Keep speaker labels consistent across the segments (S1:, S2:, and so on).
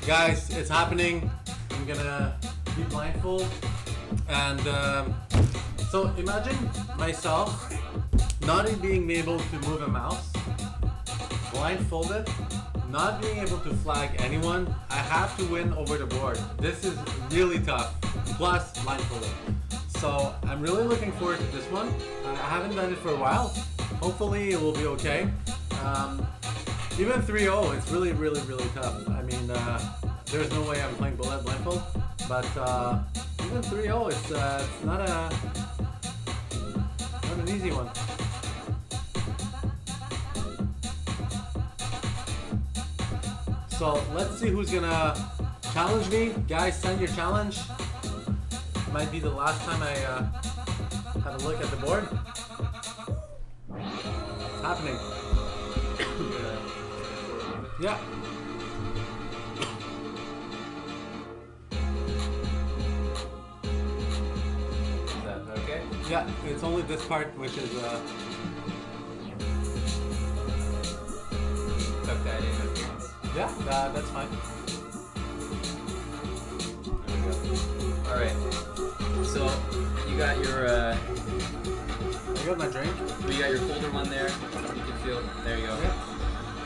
S1: Guys, it's happening. I'm gonna be blindfold. And so imagine myself not being able to move a mouse, blindfolded, not being able to flag anyone. I have to win over the board. This is really tough, plus blindfolded. So I'm really looking forward to this one. I haven't done it for a while. Hopefully it will be okay. Even 3-0, it's really tough. I mean, there's no way I'm playing bullet blindfold, but even 3-0, it's not an easy one. So let's see who's gonna challenge me. Guys, send your challenge. Might be the last time I have a look at the board. It's happening. Yeah.
S2: Is that okay?
S1: Yeah, it's only this part which is
S2: Tuck that in appearance.
S1: yeah, that's fine.
S2: There we go. Alright. So you got your
S1: I got my drink.
S2: you got your folder one there. You can feel there you go.
S1: Yeah.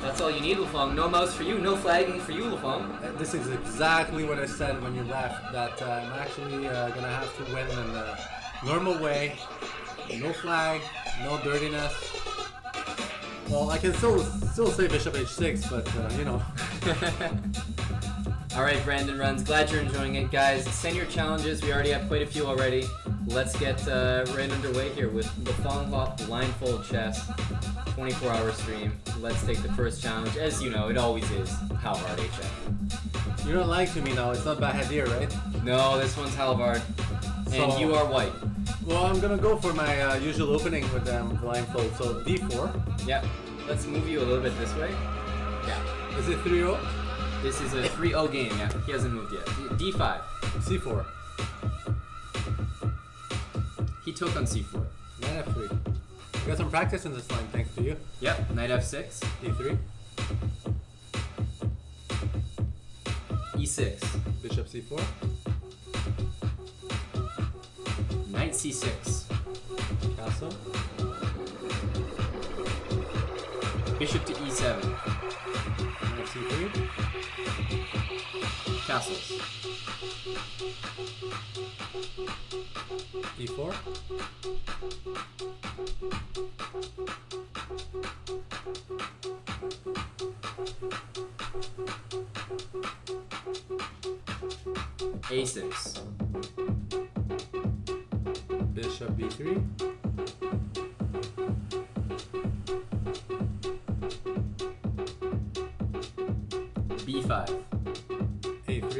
S2: That's all you need, Lafong. No mouse for you, no flagging for you, Lafong.
S1: This is exactly what I said when you left, that I'm actually gonna have to win in the normal way. No flag, no dirtiness. Well, I can still say bishop h6, but you know.
S2: Alright, Brandon Runs. Glad you're enjoying it, guys. Send your challenges. We already have quite a few already. Let's get right underway here with the Lafong Blindfold Chess 24-hour stream. Let's take the first challenge. As you know, it always is Halard HF.
S1: You're not lying to me now. It's not Bahadir, right?
S2: No, this one's Halard. And
S1: So-
S2: you are white.
S1: Well, I'm gonna go for my usual opening with blindfold. So d4.
S2: Yep. Let's move you a little bit this way. Yeah.
S1: Is it 3-0?
S2: This is a 3-0 game, yeah. He hasn't moved yet. D5.
S1: c4.
S2: He took on C4.
S1: Knight f3. I got some practice in this line, thanks to you.
S2: Yep. Knight F6.
S1: d3.
S2: E6.
S1: Bishop c4.
S2: Knight C6.
S1: Castle.
S2: Bishop to E7.
S1: Knight c3.
S2: Castles.
S1: e4.
S2: A6.
S1: Bishop b3.
S2: B5.
S1: a3.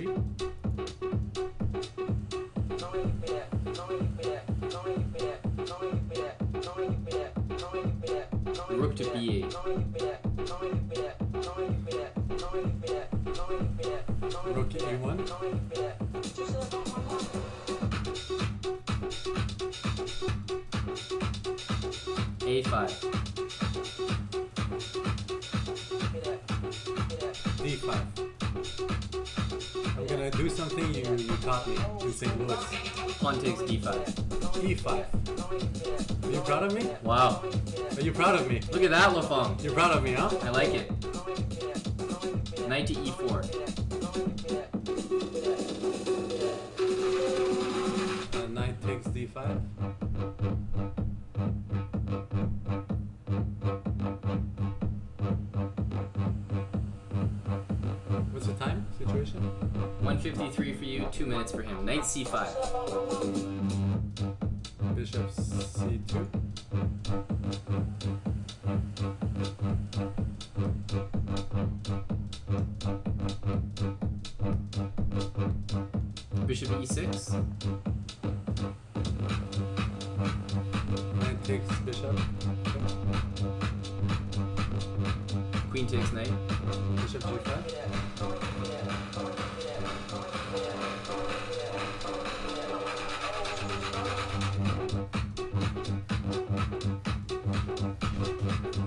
S2: Rook to B8.
S1: Rook a1.
S2: A5.
S1: d5. I'm gonna do something you taught me in St. Louis.
S2: Pawn takes D5.
S1: e5. Are you proud of me?
S2: Wow.
S1: Are you proud of me?
S2: Look at that, Lafong.
S1: You're proud of me, huh?
S2: I like it. Knight to E4.
S1: Knight takes d5. What's the time situation?
S2: 153 for you, 2 minutes for him. Knight C5.
S1: Bishop c2.
S2: Bishop E6.
S1: Knight takes bishop.
S2: Queen takes knight.
S1: Bishop g5.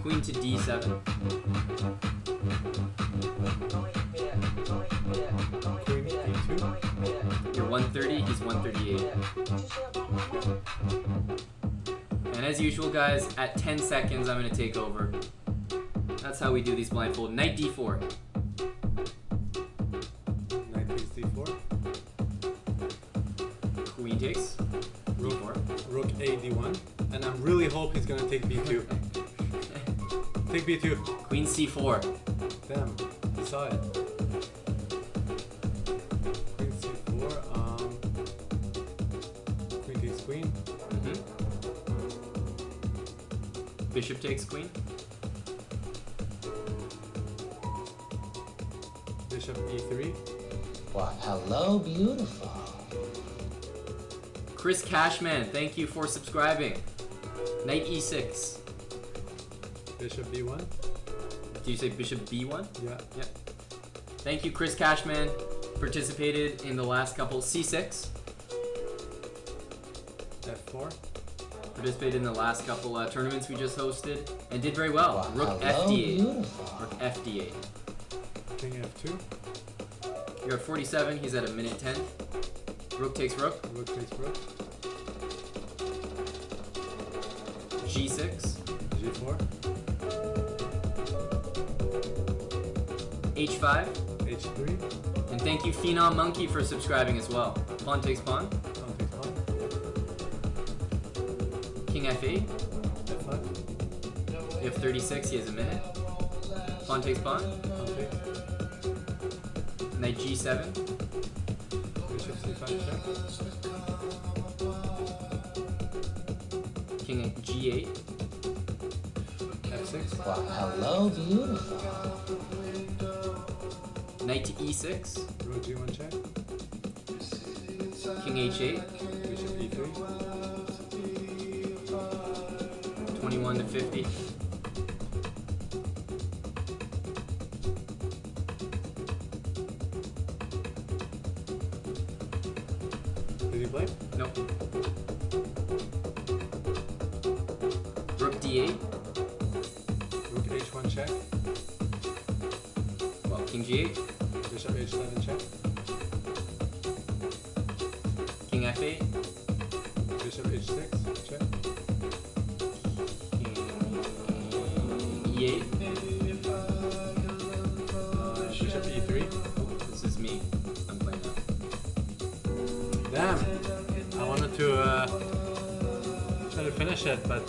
S2: Queen to D7. He's 138. And as usual, guys, at 10 seconds, I'm gonna take over. That's how we do these blindfold. Knight d4.
S1: Knight takes d4.
S2: Queen takes.
S1: Rook, rook a d1. And I really hope he's gonna take b2. Take b2.
S2: Queen c4.
S1: Damn, he saw it. Queen c4. Queen takes queen.
S2: Bishop takes queen.
S1: Bishop e3.
S3: Why, hello, beautiful.
S2: Chris Cashman, thank you for subscribing. Knight e6.
S1: Bishop b1.
S2: Do you say bishop b1?
S1: Yeah.
S2: Yep. Thank you, Chris Cashman. Participated in the last couple. c6.
S1: f4.
S2: Participated in the last couple tournaments we just hosted and did very well.
S3: Wow,
S2: Rook
S3: hello,
S2: fd8.
S3: beautiful.
S2: Rook fd8.
S1: King f2.
S2: You're at 47. He's at a minute 10. Rook takes rook.
S1: Rook takes rook.
S2: g6.
S1: g4.
S2: h5.
S1: h3.
S2: And thank you, Phenom Monkey, for subscribing as well. Pawn takes pawn.
S1: Pawn takes pawn.
S2: King f8.
S1: f5.
S2: You have 36. He has a minute. Pawn takes pawn.
S1: Pawn takes.
S2: Knight g7.
S1: Bishop c5 check.
S2: King g8.
S1: f6.
S3: Why, hello, beautiful.
S2: Knight to e6.
S1: Rook g1 check.
S2: King h8.
S1: Bishop e3.
S2: 21 to 50.
S1: Did he play?
S2: Nope. Rook d8.
S1: Rook h1 check.
S2: Well, King g8.
S1: Bishop h7 check.
S2: King f8.
S1: Bishop h6 check.
S2: King e8.
S1: Bishop e3.
S2: This is me. I'm playing now.
S1: Damn. I wanted to try to finish it, but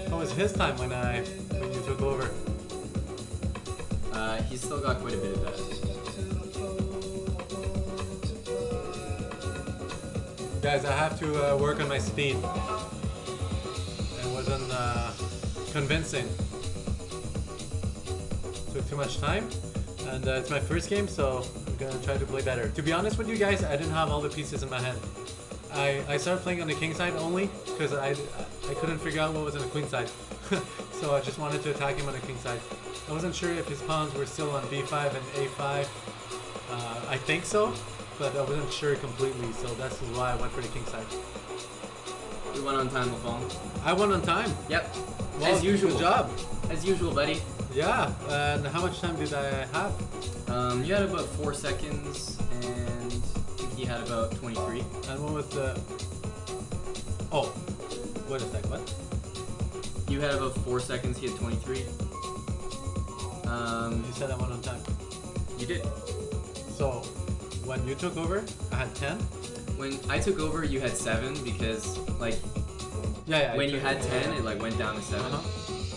S1: it was his time when you took over.
S2: He's still got quite a bit of that.
S1: Guys, I have to work on my speed. It wasn't convincing. Took too much time, and it's my first game, so I'm gonna try to play better. To be honest with you guys, I didn't have all the pieces in my hand. I started playing on the king side only because I couldn't figure out what was on the queen side. So I just wanted to attack him on the king side. I wasn't sure if his pawns were still on b5 and a5. I think so, but I wasn't sure completely, so that's why I went for the king side.
S2: We went on time, LaFond.
S1: I won on time.
S2: Yep.
S1: Well,
S2: As usual.
S1: Good job.
S2: As usual, buddy.
S1: Yeah, and how much time did I have?
S2: You had about 4 seconds, and I think he had about 23.
S1: And what was the... Oh, wait a sec, what?
S2: You had about 4 seconds, he had 23.
S1: You said I won on time.
S2: You did.
S1: So, when you took over, I had 10?
S2: When I took over, you had 7 because, like,
S1: Yeah,
S2: when you had 10, it like went down to 7.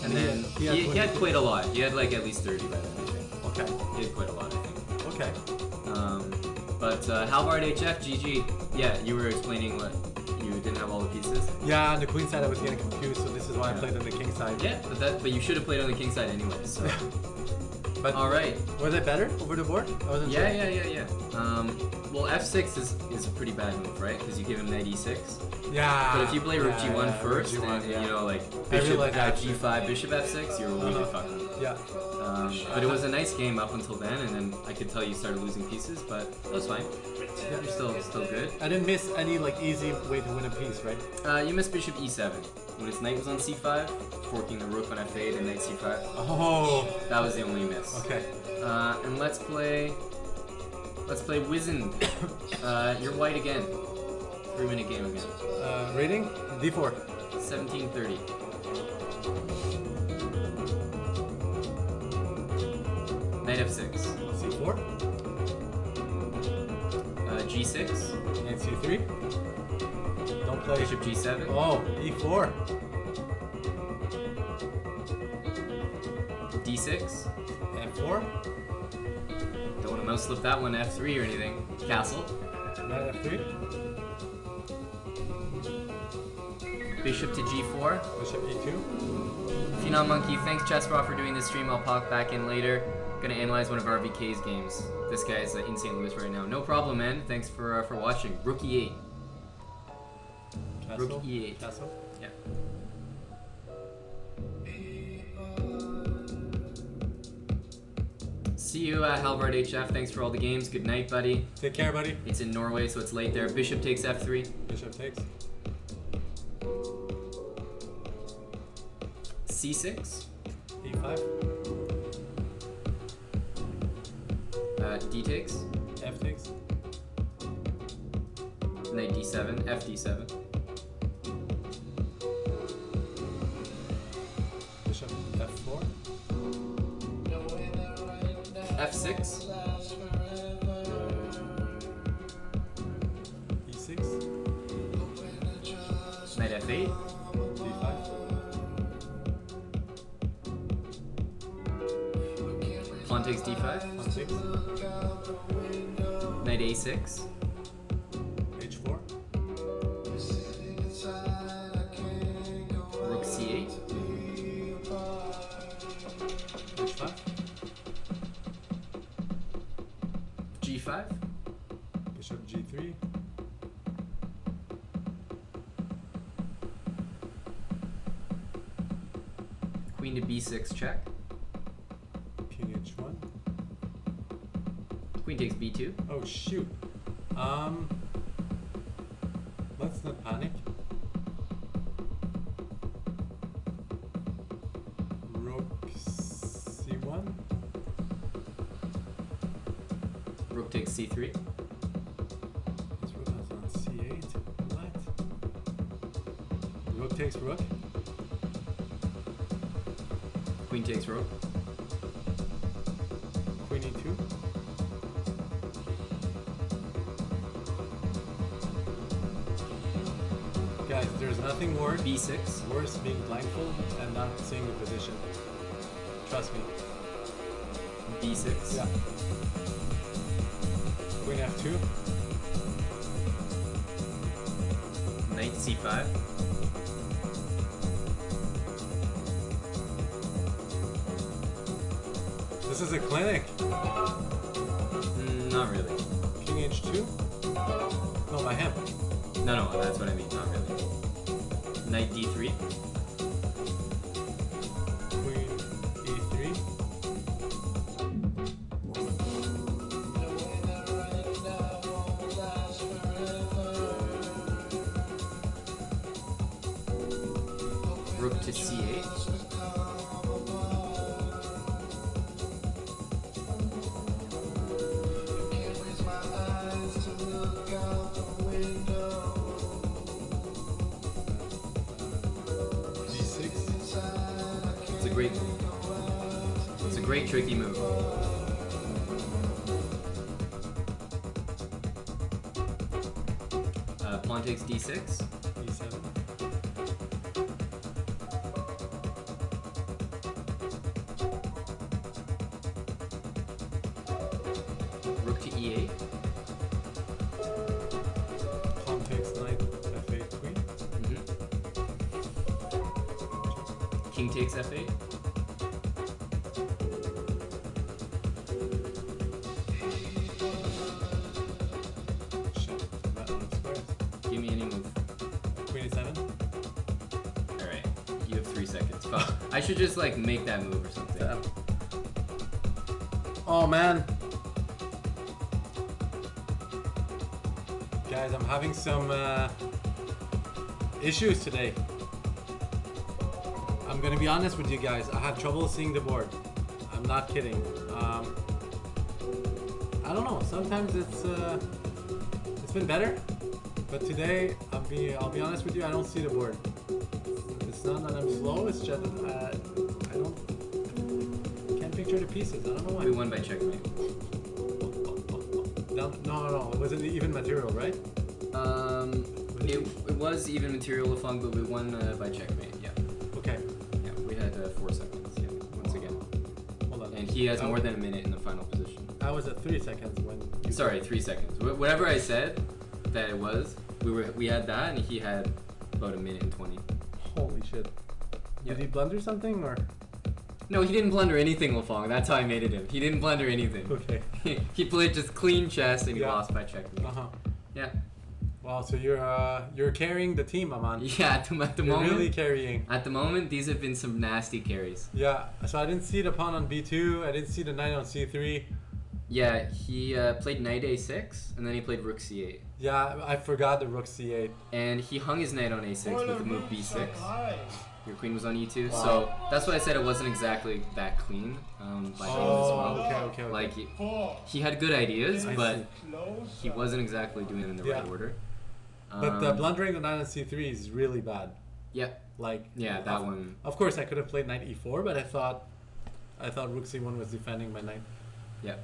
S2: And
S1: And
S2: then
S1: he had
S2: he had quite a lot. He had like at least 30 by then, I think.
S1: Okay,
S2: He had quite a lot, I think.
S1: okay.
S2: But Halard HF, GG. Yeah, you were explaining what you didn't have all the pieces.
S1: Yeah, on the queen side I was getting confused, so this is why I
S2: Yeah.
S1: played on the king side.
S2: Yeah, but you should have played on the king side anyway. So.
S1: But
S2: All right.
S1: was it better over the board? I wasn't
S2: Yeah,
S1: sure.
S2: yeah. Well, f6 is a pretty bad move, right? Because you give him knight e6.
S1: Yeah.
S2: But if you play rook g1
S1: yeah,
S2: first,
S1: rook G1,
S2: and
S1: yeah.
S2: you know, like
S1: I
S2: bishop
S1: realize that.
S2: g5, bishop f6, you're really fucking.
S1: Yeah.
S2: But it was a nice game up until then, and then I could tell you started losing pieces, but that was fine. You're still good.
S1: I didn't miss any like easy way to win a piece, right?
S2: You missed bishop e7 when his knight was on c5, forking the rook on f8 and knight c5.
S1: Oh.
S2: That was the only miss.
S1: Okay.
S2: And let's play Wizened. You're white again. 3-minute game again.
S1: Rating? D4.
S2: 1730. Knight f6.
S1: C4.
S2: G6.
S1: And C3. Don't play.
S2: Bishop g7.
S1: Oh, E4.
S2: D6.
S1: F4.
S2: Don't want to mouse slip that one f3 or anything. Castle.
S1: Knight F3.
S2: Bishop to g4.
S1: Bishop E2.
S2: Phenom Monkey, thanks chessbrah for doing this stream. I'll pop back in later. Gonna analyze one of RVK's games. This guy's in St. Louis right now. No problem, man. Thanks for watching. Rook e8.
S1: Castle.
S2: Rook e8.
S1: Castle.
S2: Yeah. See you, Halard HF. Thanks for all the games. Good night, buddy.
S1: Take care, buddy.
S2: It's in Norway, so it's late there. Bishop takes f3.
S1: Bishop takes.
S2: C6.
S1: E5.
S2: D takes.
S1: F takes.
S2: Knight d7. F d7.
S1: Bishop F4.
S2: F6.
S1: E6.
S2: Knight f8.
S1: D5.
S2: Pawn takes d5.
S1: Pawn takes.
S2: Knight a6.
S1: H4.
S2: Rook c8.
S1: H5.
S2: G5.
S1: Bishop G3.
S2: Queen to b6 check.
S1: King H1.
S2: Queen takes b2.
S1: Oh shoot. Let's not panic. Rook C1.
S2: Rook takes c3.
S1: This rook is on C8. What? Rook takes rook.
S2: Queen takes rook.
S1: Queen E2. Guys, there's nothing worse
S2: b6.
S1: being blindfolded and not seeing the position. Trust me.
S2: b6.
S1: Yeah. Queen F2.
S2: Knight c5.
S1: This is a clinic.
S2: Not really.
S1: King H2. No, by him.
S2: No, that's what I mean. Not really. Knight d3.
S1: Queen E3.
S2: Rook to c8. It's a great tricky move. Pawn takes d6.
S1: E7.
S2: Rook to e8.
S1: Pawn takes knight F8 queen.
S2: King takes f8. I should just like make that move or something.
S1: Oh man. Guys, I'm having some issues today. I'm gonna be honest with you guys. I have trouble seeing the board. I'm not kidding. I don't know. Sometimes it's been better, but today I'll be honest with you. I don't see the board. It's not that I'm slow. It's just I can't picture the pieces. I don't know why.
S2: We won by checkmate.
S1: No. It wasn't even material, right?
S2: It was even material Lafong, but we won by checkmate. Yeah.
S1: Okay.
S2: Yeah, we had 4 seconds. Yeah, once again.
S1: Hold on.
S2: And he has more than a minute in the final position.
S1: I was at 3 seconds when.
S2: Sorry, 3 seconds. Whatever I said that it was, we had that, and he had about a minute and 20.
S1: Holy shit.
S2: Yep.
S1: Did he blunder something or?
S2: No, he didn't blunder anything, Lafong. That's how I made it him. He didn't blunder anything.
S1: Okay.
S2: He played just clean chess and he
S1: Yeah.
S2: lost by checkmate. Yeah.
S1: Wow, so you're carrying the team, Aman.
S2: Yeah, at the
S1: You're
S2: moment.
S1: really carrying.
S2: At the moment, these have been some nasty carries.
S1: Yeah, so I didn't see the pawn on b2. I didn't see the knight on c3.
S2: Yeah, he played knight a6 and then he played rook c8.
S1: Yeah, I forgot the rook c8.
S2: And he hung his knight on a6 with the move b6. Your queen was on e2, so that's why I said it wasn't exactly that clean by him as well.
S1: Okay.
S2: Like he had good ideas,
S1: I
S2: but
S1: see.
S2: he wasn't exactly doing it in the right order.
S1: But blundering the knight on c3 is really bad.
S2: Yeah.
S1: Like
S2: that one.
S1: Of course, I could have played knight e4, but I thought rook c1 was defending my knight.
S2: Yeah.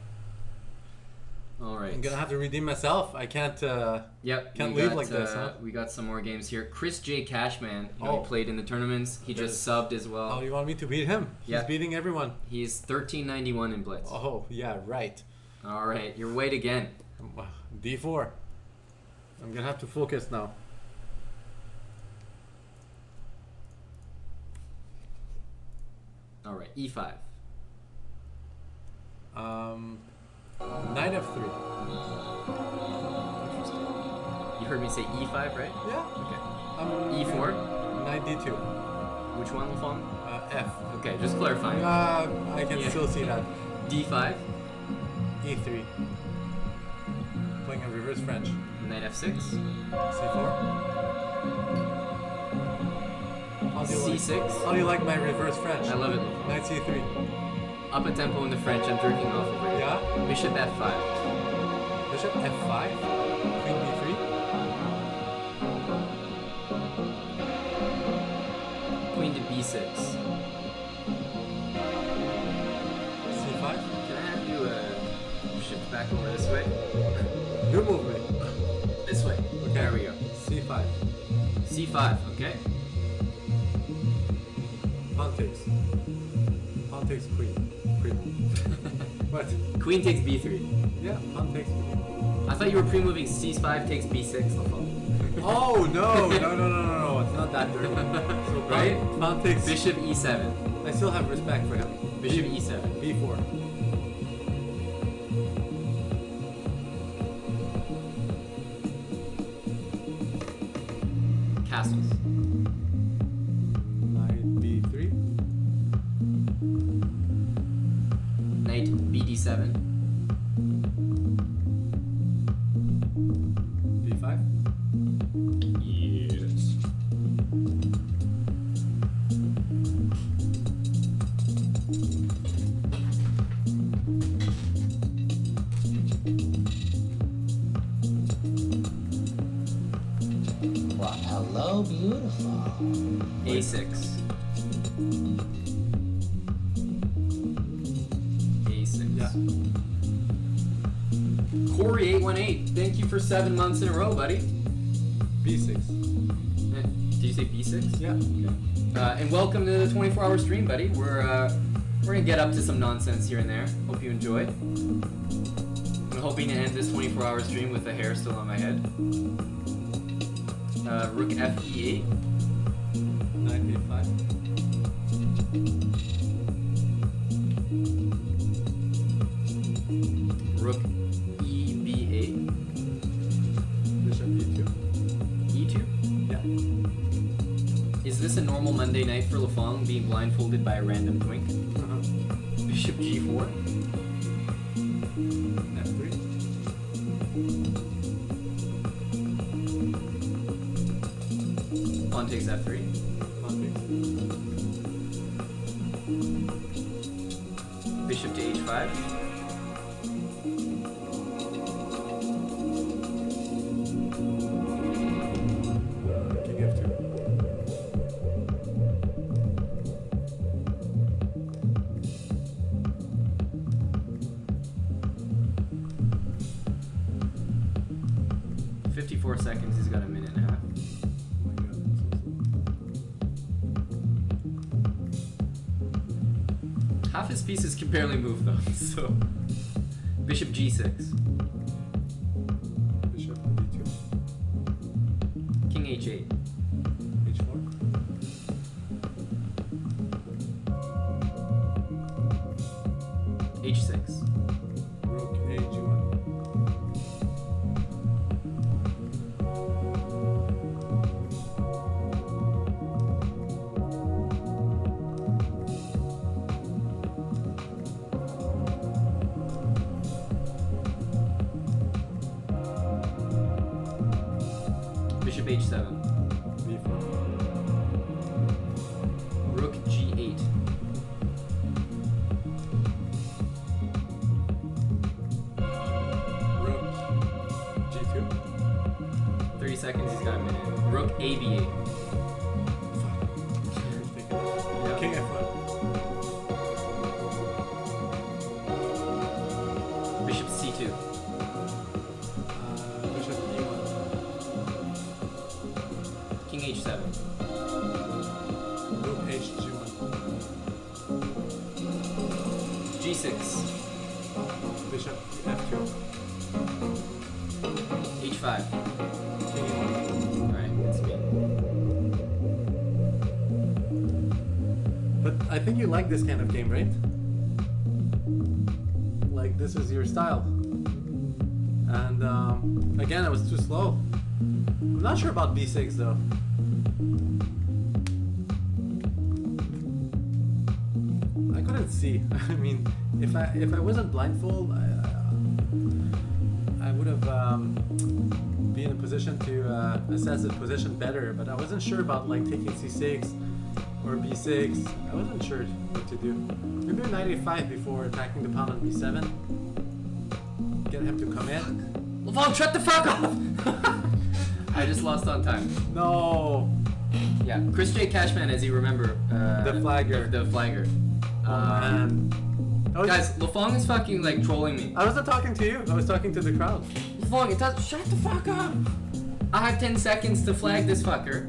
S2: All right.
S1: I'm gonna have to redeem myself. I can't. Can't leave like this, huh?
S2: We got some more games here. Chris J. Cashman, he
S1: Oh.
S2: played in the tournaments. He just subbed as well.
S1: Oh, you want me to beat him? He's beating everyone.
S2: He's 1391 in Blitz.
S1: Oh, yeah, right.
S2: All right, your weight again.
S1: d4. I'm gonna have to focus now.
S2: All right, e5.
S1: Knight f3.
S2: Interesting. You heard me say e5, right?
S1: Yeah.
S2: Okay.
S1: E4.
S2: e4.
S1: Knight d2.
S2: Which one, Lafong?
S1: F.
S2: Okay, just clarifying.
S1: I can still see that.
S2: d5.
S1: E3. Playing a reverse French.
S2: Knight f6.
S1: C4.
S2: C6.
S1: How do you like my reverse French?
S2: I love it, Lafong.
S1: Knight C3.
S2: Up a tempo in the French, I'm jerking off over here.
S1: Yeah?
S2: Bishop f5.
S1: Bishop f5. Queen b3.
S2: Queen to b6.
S1: C5.
S2: Can I have you shift back over this way?
S1: You move me.
S2: This way.
S1: Okay.
S2: There we go.
S1: C5.
S2: c5, okay?
S1: Pawn takes. Pawn takes queen. Queen. What?
S2: Queen takes b3.
S1: Yeah, pawn takes queen.
S2: I thought you were pre-moving c5 takes b6, Lafong.
S1: Oh, no. No. It's not that dirty. So
S2: Right?
S1: Pawn takes...
S2: Bishop e7.
S1: I still have respect for him.
S2: Bishop e7.
S1: B4.
S2: Castles.
S1: Knight b3.
S2: Knight bd7.
S1: B5.
S2: Yes.
S3: Why, hello, beautiful.
S2: a6. a6.
S1: Yeah.
S2: Cory 818, thank you for 7 months in a row, buddy.
S1: B6.
S2: Did you say b6?
S1: Yeah.
S2: And welcome to the 24-hour stream, buddy. We're gonna get up to some nonsense here and there. Hope you enjoy. I'm hoping to end this 24-hour stream with the hair still on my head. Rook fe8.
S1: Knight b5.
S2: Rook eb8.
S1: Bishop e2.
S2: e2.
S1: Yeah.
S2: Is this a normal Monday night for Lafong being blindfolded by a random twink. Bishop G4. F3. Pawn takes F3. Bishop to H5.
S1: King F2.
S2: Seconds, he's got a minute and a half.
S1: Oh my god, so
S2: Half his pieces can barely move though, so. Bishop G6.
S1: Bishop D2.
S2: King H8.
S1: H4.
S2: H6.
S1: Rook A G1.
S2: Bishop H7.
S1: B4.
S2: Rook G8.
S1: Rook G2.
S2: 30 seconds, he's got a minute. Rook AB8. Yeah.
S1: King F1.
S2: Bishop C2.
S1: Bishop E1.
S2: King H7.
S1: Rook H G1.
S2: G6.
S1: Bishop F2.
S2: H5.
S1: King E1.
S2: Alright, it's me.
S1: But I think you like this kind of game, right? Like this is your style. And again, I was too slow. I'm not sure about B6 though. I couldn't see. I mean, if I wasn't blindfold, I would have been in a position to assess the position better. But I wasn't sure about like taking C6 or B6. I wasn't sure what to do. Maybe a knight A5 before attacking the pawn on B7. Get him to come in.
S2: Lafong, shut the fuck off! I just lost on time.
S1: No.
S2: Yeah, Chris J. Cashman, as you remember.
S1: The flagger.
S2: The flagger.
S1: And
S2: Guys, Lafong is fucking like trolling me.
S1: I wasn't talking to you. I was talking to the crowd.
S2: Lafong, shut the fuck up! I have 10 seconds to flag this fucker.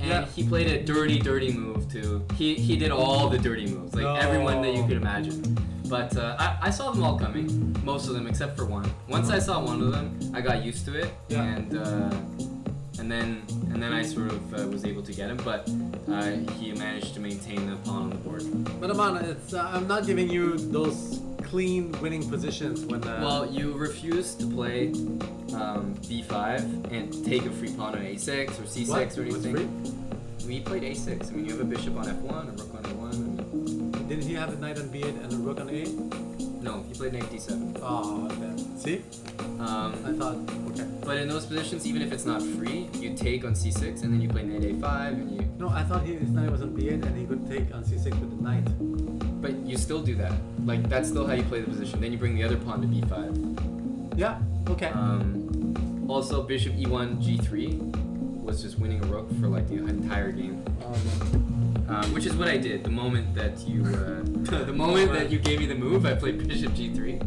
S2: And
S1: Yeah.
S2: he played a dirty, dirty move too. He did all the dirty moves, like everyone that you could imagine. But I saw them all coming, most of them except for one. Once I saw one of them, I got used to it,
S1: Yeah.
S2: and then I sort of was able to get him. But he managed to maintain the pawn on the board.
S1: But Aman, it's I'm not giving you those clean winning positions when.
S2: Well, you refused to play b5 and take a free pawn on a6 or c6
S1: What?
S2: or
S1: What's
S2: anything.
S1: free?
S2: We played a6. I mean, you have a bishop on f1, a rook on a1. And
S1: Didn't he have a knight on b8 and a rook on a8?
S2: no, he played knight d7.
S1: Oh, okay. See? I thought, okay.
S2: But in those positions, even if it's not free, you take on c6 and then you play knight a5 and you.
S1: No, I thought his knight was on b8 and he could take on c6 with the knight.
S2: But you still do that. Like that's still how you play the position. Then you bring the other pawn to b5.
S1: Yeah, okay.
S2: Also, bishop e1 g3 was just winning a rook for like the entire game. Which is what I did. The moment that you, that you gave me the move, I played bishop g3.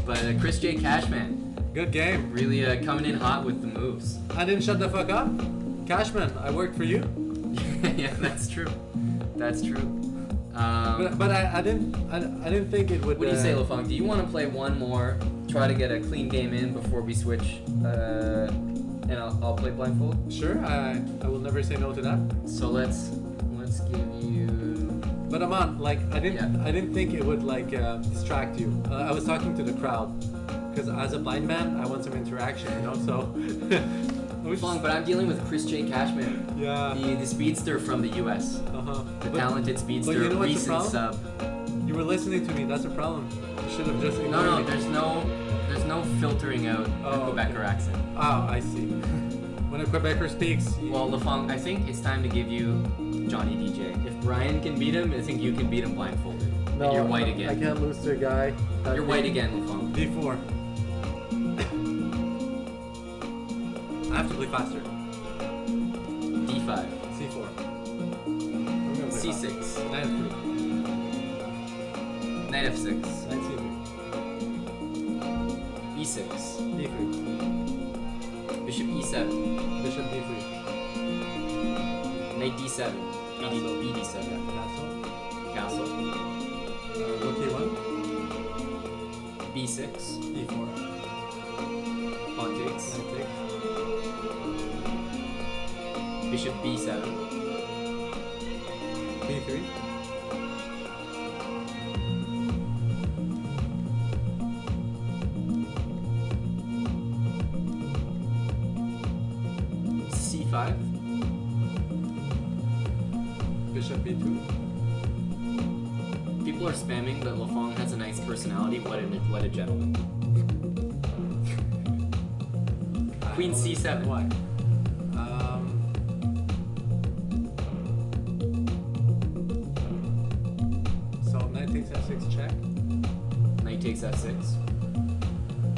S2: But Chris J. Cashman,
S1: Good game.
S2: really coming in hot with the moves.
S1: I didn't shut the fuck up. Cashman, I worked for you.
S2: Yeah, that's true. That's true.
S1: But I didn't think it would.
S2: What do you say, Lafong? Do you want to play one more? Try to get a clean game in before we switch, and I'll play blindfold.
S1: Sure, I will never say no to that.
S2: So let's give you.
S1: But Aman, like I didn't think it would like distract you. I was talking to the crowd because as a blind man, I want some interaction, you know. So
S2: Long, but I'm dealing with Chris J. Cashman,
S1: Yeah.
S2: the speedster from the U.S. The talented speedster,
S1: you know what's the
S2: recent
S1: problem?
S2: sub.
S1: You were listening to me. That's a problem. You should have just ignored
S2: No,
S1: me.
S2: there's no filtering out the
S1: Oh,
S2: Quebecer accent.
S1: Oh, I see. When a Quebecer speaks,
S2: Well, Lafong, I think it's time to give you Johnny DJ. If Brian can beat him, I think you can beat him blindfolded.
S1: no,
S2: and you're white
S1: I
S2: again.
S1: can't lose to a guy. that
S2: You're white
S1: big.
S2: again, Lafong.
S1: D4. I have to play faster.
S2: D5.
S1: C4.
S2: C6.
S1: Knight F3.
S2: Knight F6.
S1: Knight C3.
S2: E6.
S1: D3.
S2: Bishop E7.
S1: Bishop D3.
S2: Knight D7. BD7.
S1: Castle.
S2: Castle.
S1: Rook E1.
S2: B6.
S1: E4.
S2: Pawn takes.
S1: Knight takes.
S2: Bishop B7.
S1: B3.
S2: C5.
S1: Bishop B2.
S2: People are spamming that Lafong has a nice personality. What a gentleman. Queen C7.
S1: Why? So knight takes F6 check.
S2: Knight takes F6.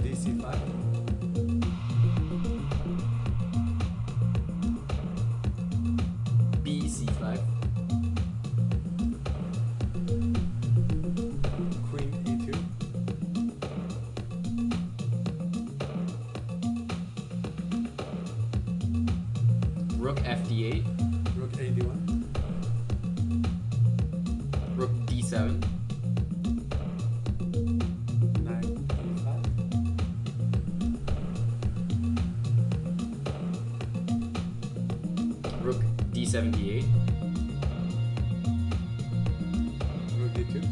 S1: DC5.
S2: B C5.
S1: Queen E2.
S2: Rook FD8.
S1: Rook AD1.
S2: Rook D7.
S1: Knight E5.
S2: Rook D7 D8.
S1: Rook D2.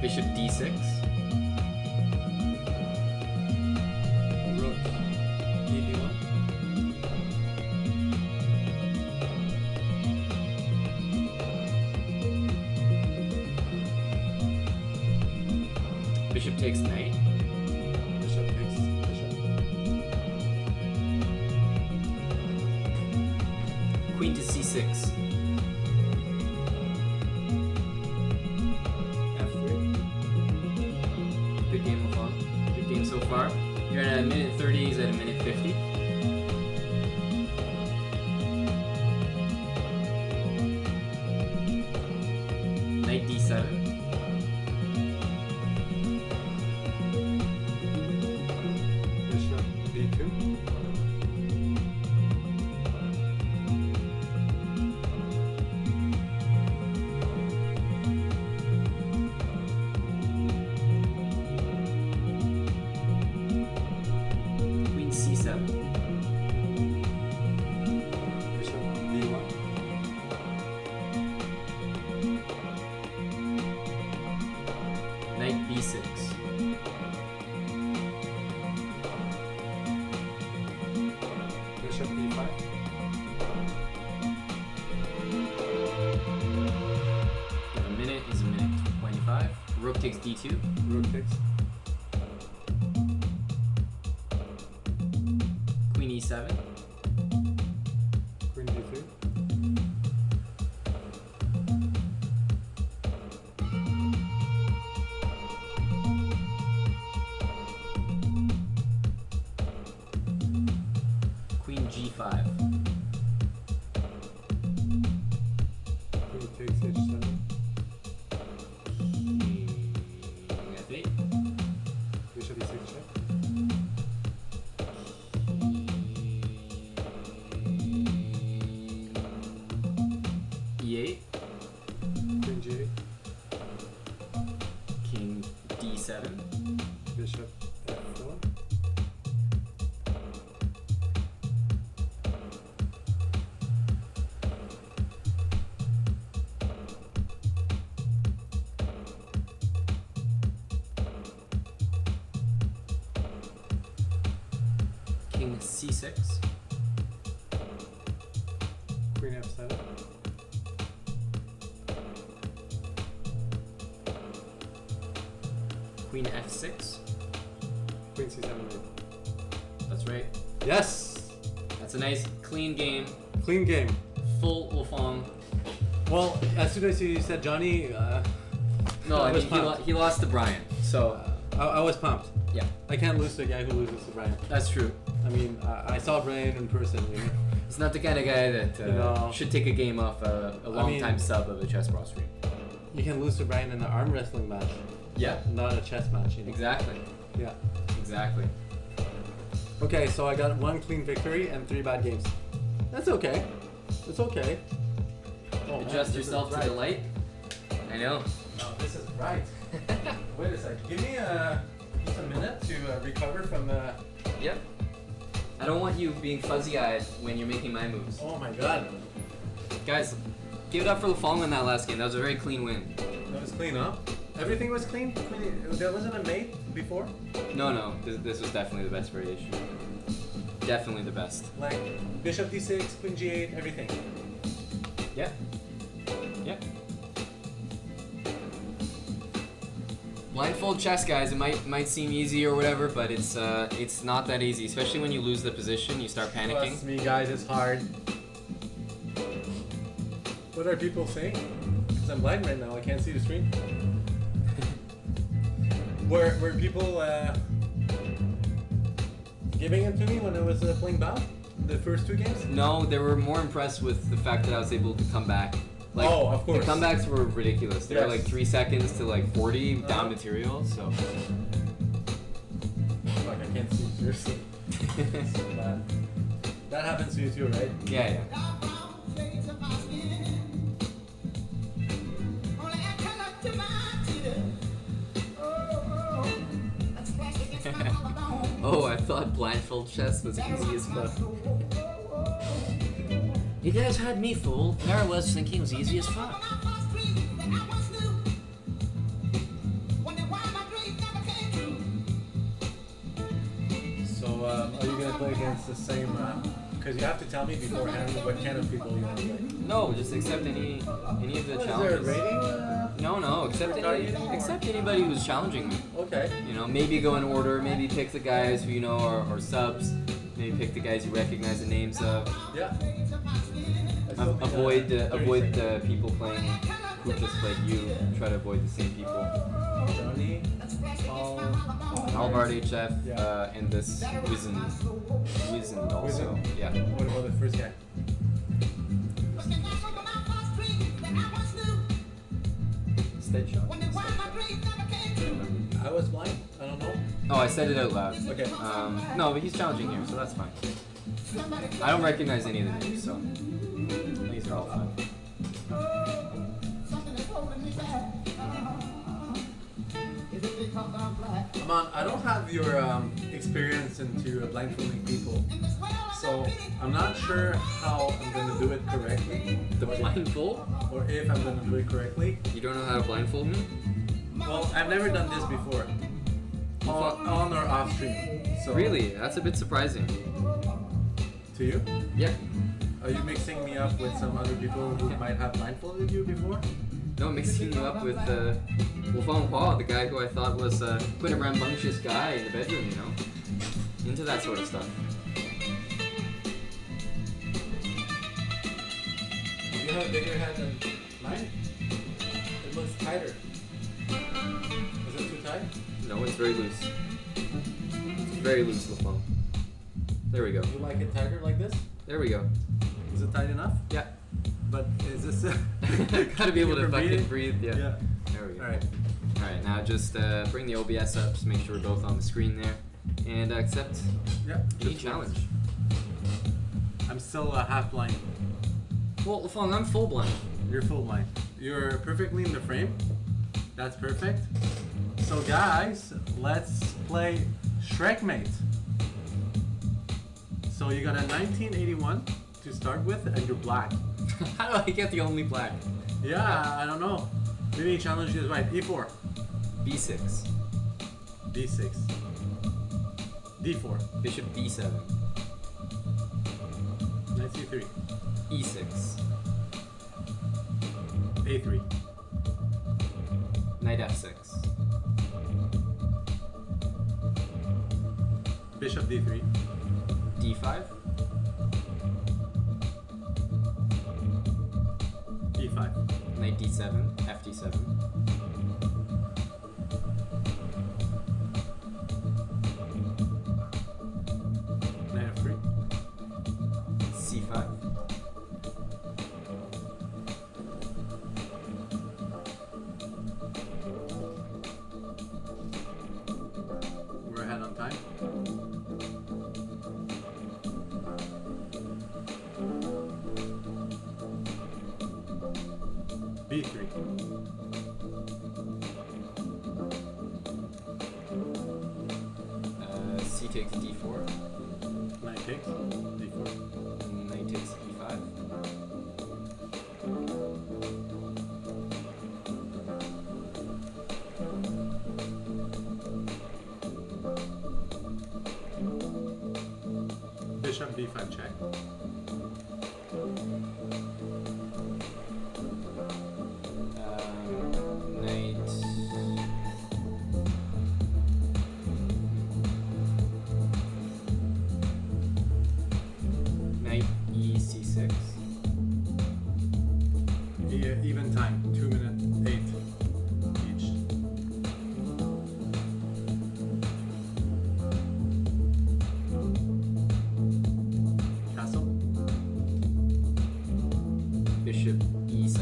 S2: Bishop D6.
S1: Rook ED1.
S2: Bishop takes knight.
S1: Bishop takes bishop.
S2: Queen to C6.
S1: F3.
S2: Good game, Lafong. Good game so far. You're at a minute 30, he's at a minute 50. Knight D7.
S1: Bishop B2.
S2: Queen C7.
S1: Bishop B1.
S2: Knight B6.
S1: Bishop E5.
S2: A minute is a minute 25. Rook takes D2.
S1: Rook takes.
S2: Queen E7.
S1: Queen D3.
S2: Queen G5.
S1: Queen takes H7.
S2: F8.
S1: Bishop E6 check.
S2: E8.
S1: Queen G8.
S2: King D7.
S1: Bishop F4.
S2: king c6.
S1: Queen f7.
S2: Queen f6.
S1: Queen c7.
S2: That's right.
S1: Yes!
S2: That's a nice clean game.
S1: Clean game.
S2: Full Wolfong.
S1: Well, as soon as you said Johnny,
S2: No,
S1: I
S2: I
S1: was
S2: mean
S1: pumped.
S2: he lost to Brian. So
S1: I was pumped.
S2: yeah,
S1: I can't lose to a guy who loses to Brian.
S2: that's true.
S1: I mean, I saw Brian in person, you know?
S2: He's not the kind of guy that
S1: No.
S2: should take a game off a long-time sub of a chessbrah stream.
S1: You can lose to Brian in an arm wrestling match,
S2: Yeah,
S1: not a chess match, you know?
S2: exactly.
S1: Yeah.
S2: Exactly.
S1: Okay, so I got 1 clean victory and 3 bad games. That's okay. It's okay. Oh, man,
S2: Adjust
S1: this
S2: yourself
S1: is
S2: to the
S1: right.
S2: light. I know.
S1: No, this is right. Wait a sec. Give me just a minute to recover from the...
S2: Yep. I don't want you being fuzzy-eyed when you're making my moves.
S1: Oh my god.
S2: Guys, give it up for Lufong in that last game. That was a very clean win.
S1: That was clean, huh? Everything was clean? There wasn't a mate before?
S2: No. This was definitely the best variation. Definitely the best.
S1: Like, bishop d6, queen g8, everything.
S2: Yeah. Yeah. Blindfold chess, guys. It might seem easy or whatever, but it's not that easy. Especially when you lose the position, you start panicking.
S1: Trust me, guys, it's hard. What are people saying? Because I'm blind right now, I can't see the screen. Were people giving it to me when I was playing Bow? The first 2 games?
S2: No, they were more impressed with the fact that I was able to come back. Like,
S1: Oh, of course.
S2: The comebacks were ridiculous. They were
S1: Yes.
S2: like 3 seconds to like 40 down
S1: Uh-huh.
S2: material. So.
S1: Fuck, I can't see, seriously. It's so bad. That happens to you too, right?
S2: Yeah. Oh, I thought blindfold chess was easy as fuck. You guys had me fooled. There I was thinking it was easy as fuck.
S1: So, are you gonna play against the same? Because you have to tell me beforehand what kind of people you want to play.
S2: No, just accept any of the
S1: Is there a
S2: challenges.
S1: rating?
S2: No, accept anybody who's challenging me.
S1: Okay.
S2: You know, maybe go in order, maybe pick the guys who you know are subs, maybe pick the guys you recognize the names of.
S1: Yeah.
S2: Avoid the people playing who just played you. Try to avoid the same people.
S1: Johnny, Paul,
S2: Halard HF
S1: Yeah.
S2: and this Wizened also.
S1: Wizened.
S2: Yeah.
S1: What about the first guy?
S2: Stage shot.
S1: I was blind. I don't know.
S2: Oh, I said it out loud.
S1: Okay.
S2: No, but he's challenging here, so that's fine. I don't recognize any of the names, so these are all fine.
S1: Aman, I don't have your experience into blindfolding people, so I'm not sure how I'm gonna do it correctly.
S2: The blindfold?
S1: Or if I'm gonna do it correctly.
S2: You don't know how to blindfold me?
S1: Well, I've never done this before. On or off stream. So
S2: Really? That's a bit surprising.
S1: To you?
S2: Yeah.
S1: Are you mixing me up with some other people who might have blindfolded you before?
S2: No, mixing you up with Wolfgang Paul, the guy who I thought was quite a rambunctious guy in the bedroom, you know? Into that sort of stuff.
S1: You have a bigger head than mine? It looks tighter. Is it too tight?
S2: No, it's very loose. It's very loose, Wolfgang. There we go.
S1: You like it tighter like this?
S2: There we go.
S1: Is it tight enough?
S2: Yeah.
S1: But is this...
S2: Gotta be able to
S1: For
S2: fucking
S1: breathing?
S2: breathe, yeah.
S1: Yeah.
S2: There we go.
S1: Alright.
S2: Alright, now just bring the OBS up to make sure we're both on the screen there. And accept
S1: Yeah.
S2: any
S1: just
S2: challenge.
S1: I'm still half blind.
S2: Well, Wolfgang, I'm full blind.
S1: You're full blind. You're perfectly in the frame. That's perfect. So guys, let's play Shrekmate. So you got a 1981 to start with, and you're black.
S2: How do I get the only black?
S1: Yeah, I don't know. Maybe challenge is right. E4,
S2: B6.
S1: D6, D4,
S2: Bishop B7.
S1: Knight C3.
S2: E6.
S1: A3.
S2: Knight F6.
S1: Bishop D3.
S2: D5.
S1: E5.
S2: Knight D7. FD7.
S1: Knight F3.
S2: C5.
S1: We're ahead on time. B3.
S2: C takes D4.
S1: Knight takes D4.
S2: Knight takes E5.
S1: Bishop B5 check.
S2: Knight. Knight E6.
S1: Even time. 2 minutes 8 each. Castle.
S2: Bishop E7.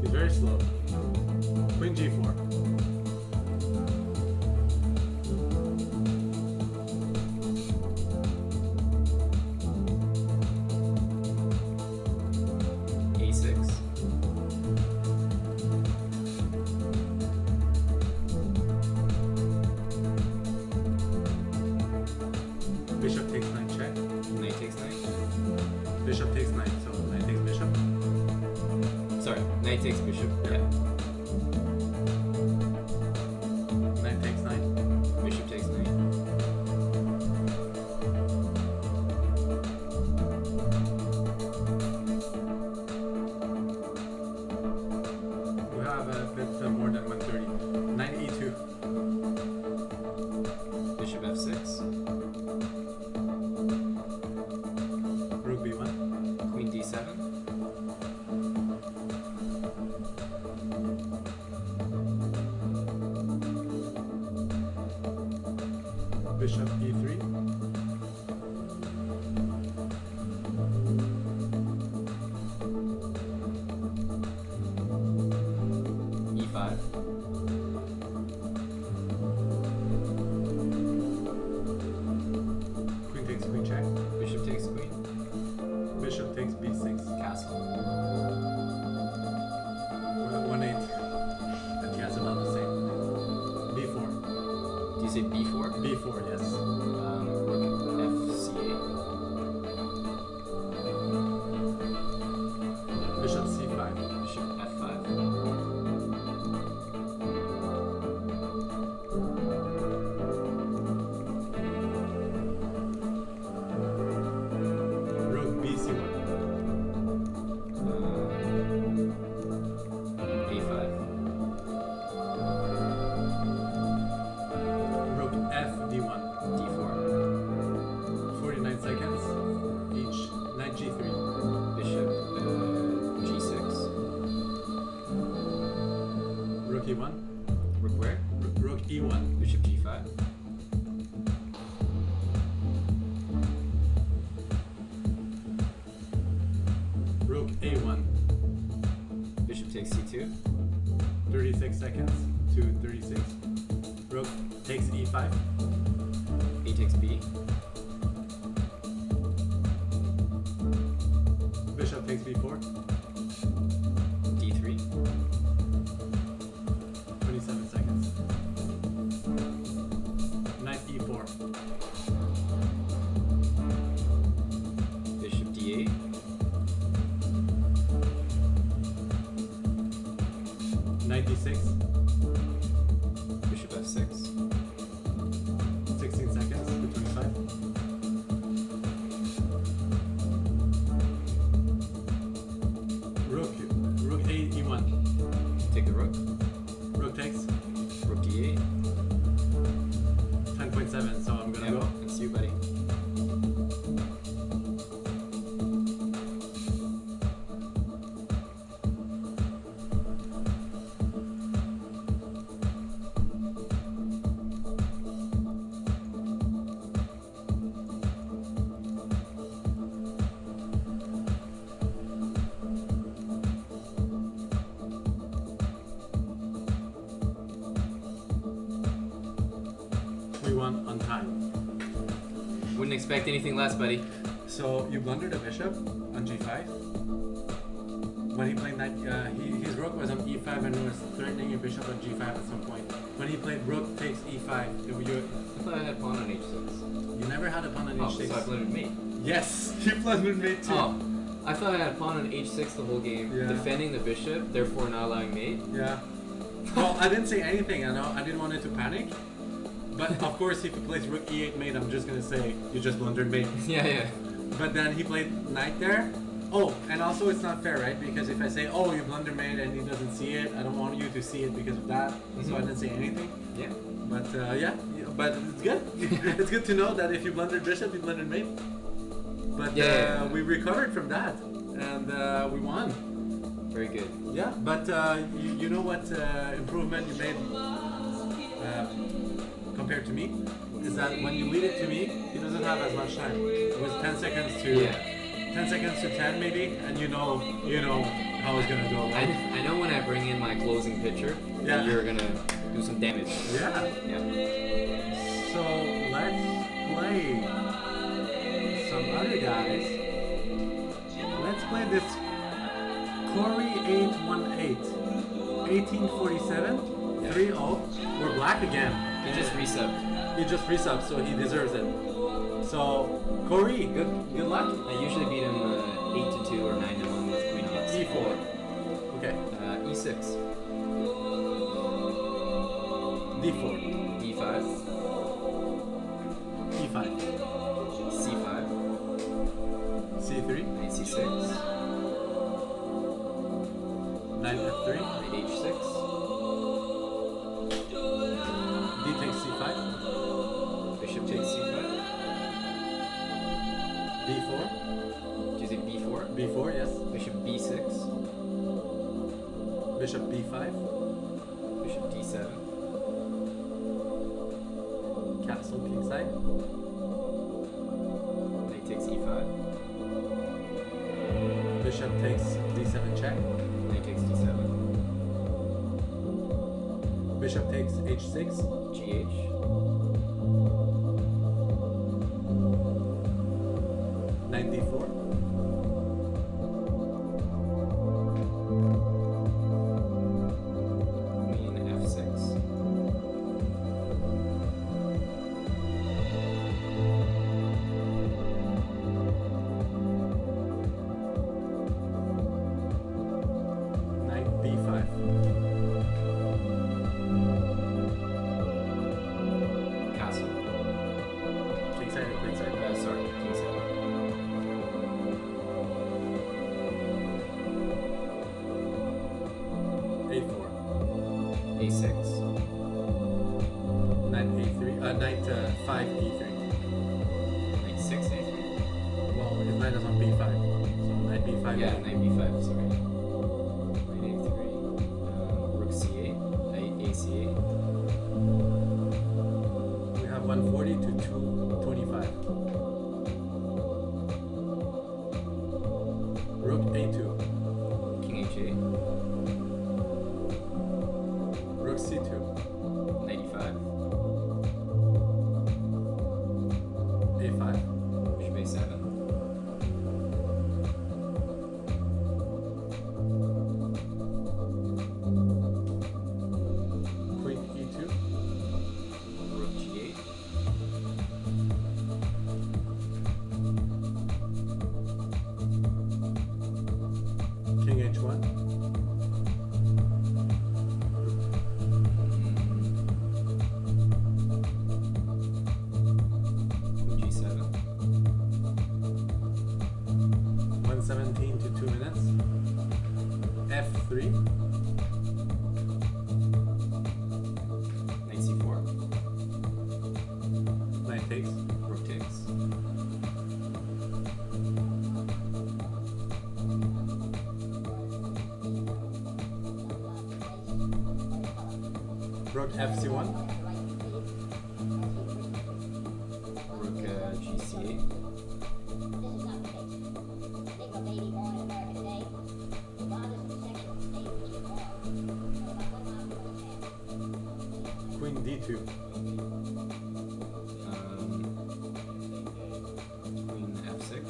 S1: He's very slow. Queen G4.
S2: A6.
S1: Bishop takes knight check.
S2: Knight takes knight.
S1: Bishop takes knight. So knight takes bishop.
S2: Sorry, knight takes bishop. Yeah.
S1: Knight takes knight.
S2: Bishop takes knight.
S1: We have a bit more than 130. Knight E2.
S2: Bishop F6.
S1: Rook B1.
S2: Queen D7.
S1: Bishop E3.
S2: E5.
S1: Queen takes queen check.
S2: Bishop takes queen.
S1: Bishop takes B6.
S2: Castle.
S1: We're at 1-8. And he has about the same. B4.
S2: Do you say B4?
S1: B4, yes.
S2: Rook FCA.
S1: Bishop C5.
S2: Bishop F5.
S1: Rook BC1.
S2: A5.
S1: Rook FD1.
S2: D4.
S1: 49 seconds. Each. Knight G3.
S2: Bishop G6.
S1: Rook E1.
S2: Rook where?
S1: Rook E1.
S2: Bishop G5.
S1: Rook A1.
S2: Bishop takes C2.
S1: 36 seconds to 36. Rook takes E5.
S2: A takes B.
S1: Bishop takes B4.
S2: D3.
S1: 27 seconds. Knight E4. e6.
S2: Bishop f6.
S1: 16 seconds to 25. Rook 8 e1.
S2: Take the rook.
S1: Rook takes
S2: Rook d8.
S1: 10.7, so I'm gonna
S2: Yep,
S1: go.
S2: that's you, buddy.
S1: We won on time.
S2: Wouldn't expect anything less, buddy.
S1: So you blundered a bishop on g5. When he played knight, his rook was on e5 and was threatening a bishop on g5 at some point. When he played rook takes e5,
S2: I thought I had pawn on h6.
S1: you never had a pawn on
S2: Oh,
S1: h6.
S2: so I blundered mate.
S1: Yes, you blundered mate too.
S2: Oh, I thought I had pawn on h6 the whole game,
S1: Yeah.
S2: defending the bishop, therefore not allowing mate.
S1: Yeah. Well, I didn't say anything. I didn't want it to panic. But of course, if he plays rook e8 mate, I'm just gonna say you just blundered mate.
S2: Yeah, yeah.
S1: But then he played knight there. Oh, and also it's not fair, right? Because if I say, oh, you blunder mate and he doesn't see it, I don't want you to see it because of that. So I didn't say anything.
S2: Yeah.
S1: But yeah, but it's good. It's good to know that if you blundered bishop, you blundered mate. But
S2: Yeah.
S1: we recovered from that and we won.
S2: Very good.
S1: Yeah, but you know what improvement you made compared to me? Is that when you lead it to me, he doesn't have as much time. It was 10 seconds to 10 seconds to 10 maybe, and you know how it's gonna go. Right?
S2: I know when I bring in my closing pitcher,
S1: Yeah.
S2: that you're gonna do some damage.
S1: Yeah.
S2: Yeah.
S1: So let's play some other guys. Let's play this Cory 818, 1847, 3-0. We're black again.
S2: He just resubbed.
S1: He just resubbed, so he deserves it. So Cory, good luck.
S2: I usually beat him 8-2 or 9-1 with queen on
S1: E4. Okay.
S2: e6,
S1: D4.
S2: d5,
S1: E5.
S2: c5,
S1: C3.
S2: knight c6,
S1: Knight F3.
S2: knight h6,
S1: D takes C5.
S2: bishop takes c5.
S1: B4.
S2: Do you say b4?
S1: B4, yes.
S2: Bishop b6,
S1: Bishop B5.
S2: bishop d7,
S1: Castle kingside.
S2: knight takes e5,
S1: Bishop takes D7 check.
S2: knight takes d7,
S1: Bishop takes H6.
S2: gh,
S1: Knight D4.
S2: queen f6,
S1: Knight B5.
S2: castle,
S1: Kingside or queenside.
S2: sorry, king7,
S1: A4.
S2: a6,
S1: Knight A3. Knight 5 E3.
S2: knight 6 a3.
S1: Well, his knight is on B5. So Knight B5.
S2: Yeah, knight b5, sorry. Knight a3, rook c8, knight a8.
S1: We have 140 to 225. Rook A2.
S2: King h8,
S1: Rook C2.
S2: knight e5,
S1: A5.
S2: bishop a7,
S1: Queen E2.
S2: rook g8,
S1: 117 to 2 minutes. F3.
S2: Knight c4.
S1: Knight takes.
S2: Rook takes.
S1: Rook FC1.
S2: Rook gc8.
S1: Queen D2.
S2: Queen f6.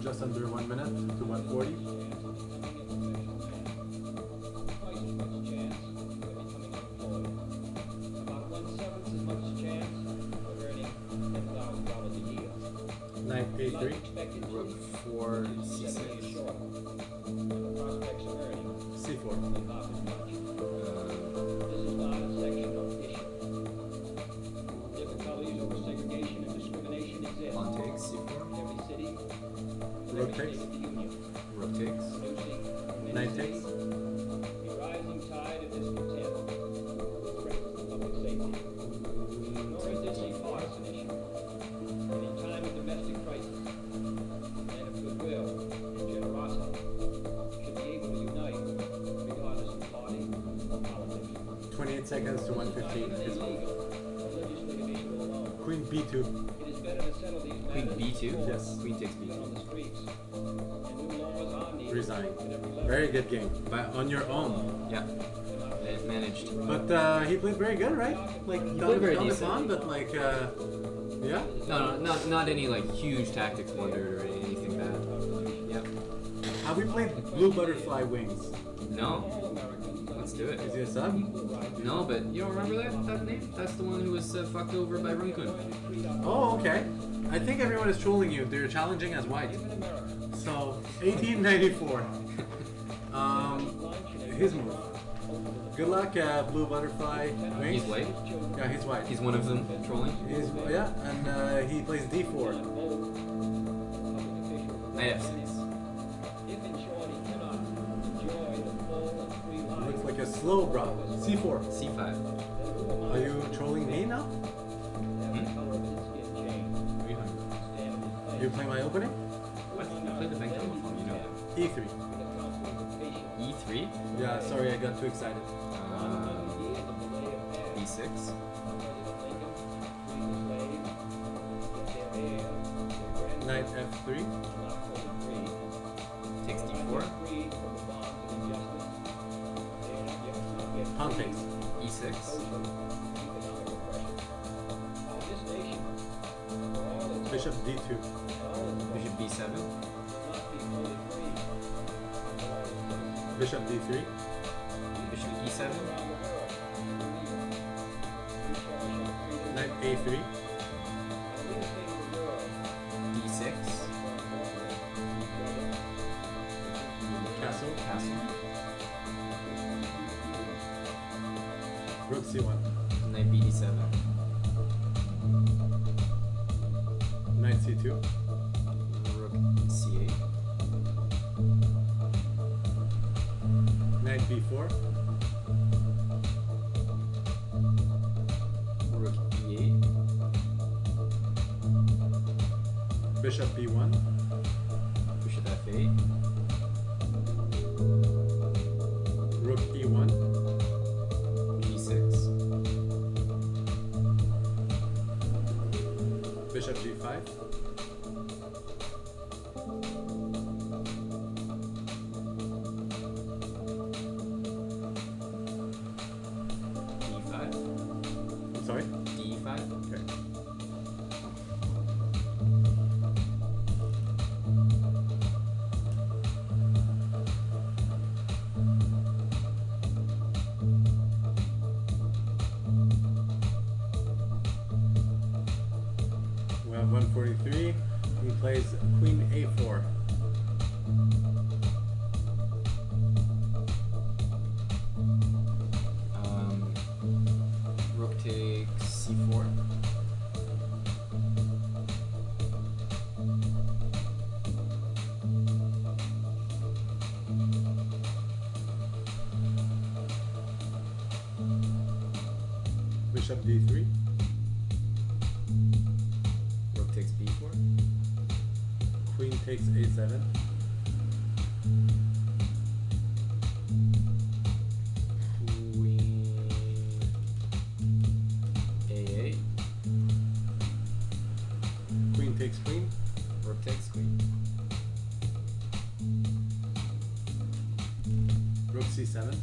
S1: Just under 1 minute to 140. Knight A3.
S2: Rook 4 c6.
S1: C4.
S2: Pawn takes c4.
S1: Rook takes.
S2: Rook takes.
S1: Knight takes. Seconds to 115. Queen B2.
S2: Queen b2.
S1: Yes.
S2: Queen takes b2.
S1: Resign. Very good game, but on your own.
S2: Yeah. It managed.
S1: But he played very good, right? Like
S2: played very
S1: down the
S2: decent.
S1: pawn, but like yeah.
S2: No, not any like huge tactics blundered or anything bad. Yep.
S1: Have we played Blue Butterfly Wings?
S2: No. Let's do it.
S1: Is he a sub?
S2: No, but you don't remember that name? That's the one who was fucked over by Rumkun.
S1: Oh, okay. I think everyone is trolling you. They're challenging as white. So 1894. His move. Good luck, Blue Butterfly Wings.
S2: He's white.
S1: Yeah, he's white.
S2: He's one of them trolling.
S1: He's yeah, and he plays D4.
S2: Knight f6.
S1: Looks like a slow bra. C4.
S2: c5.
S1: Are you trolling me now?
S2: Hmm? 300.
S1: You play my opening?
S2: What? Play the bank telephone, you know.
S1: E3.
S2: E3.
S1: Yeah, sorry, I got too excited.
S2: E6.
S1: Knight F3.
S2: Takes D4.
S1: Pawn takes.
S2: E6.
S1: Bishop D2.
S2: Bishop B7.
S1: Bishop D3.
S2: Bishop E7.
S1: Knight A3.
S2: D6.
S1: Castle.
S2: Castle.
S1: Rook C1.
S2: Knight BD7.
S1: Knight C2.
S2: Rook C8.
S1: Knight B4.
S2: Rook E8.
S1: Bishop B1.
S2: Bishop F8.
S1: Rook E1.
S2: G6.
S1: Bishop G5.
S2: D5.
S1: I'm sorry?
S2: D5.
S1: Okay. We have 143. He plays Queen A4.
S2: Rook takes C4.
S1: Bishop d3.
S2: Rook takes b4.
S1: Queen takes a7.
S2: Queen a8.
S1: Queen takes queen.
S2: Rook takes queen.
S1: Rook c7.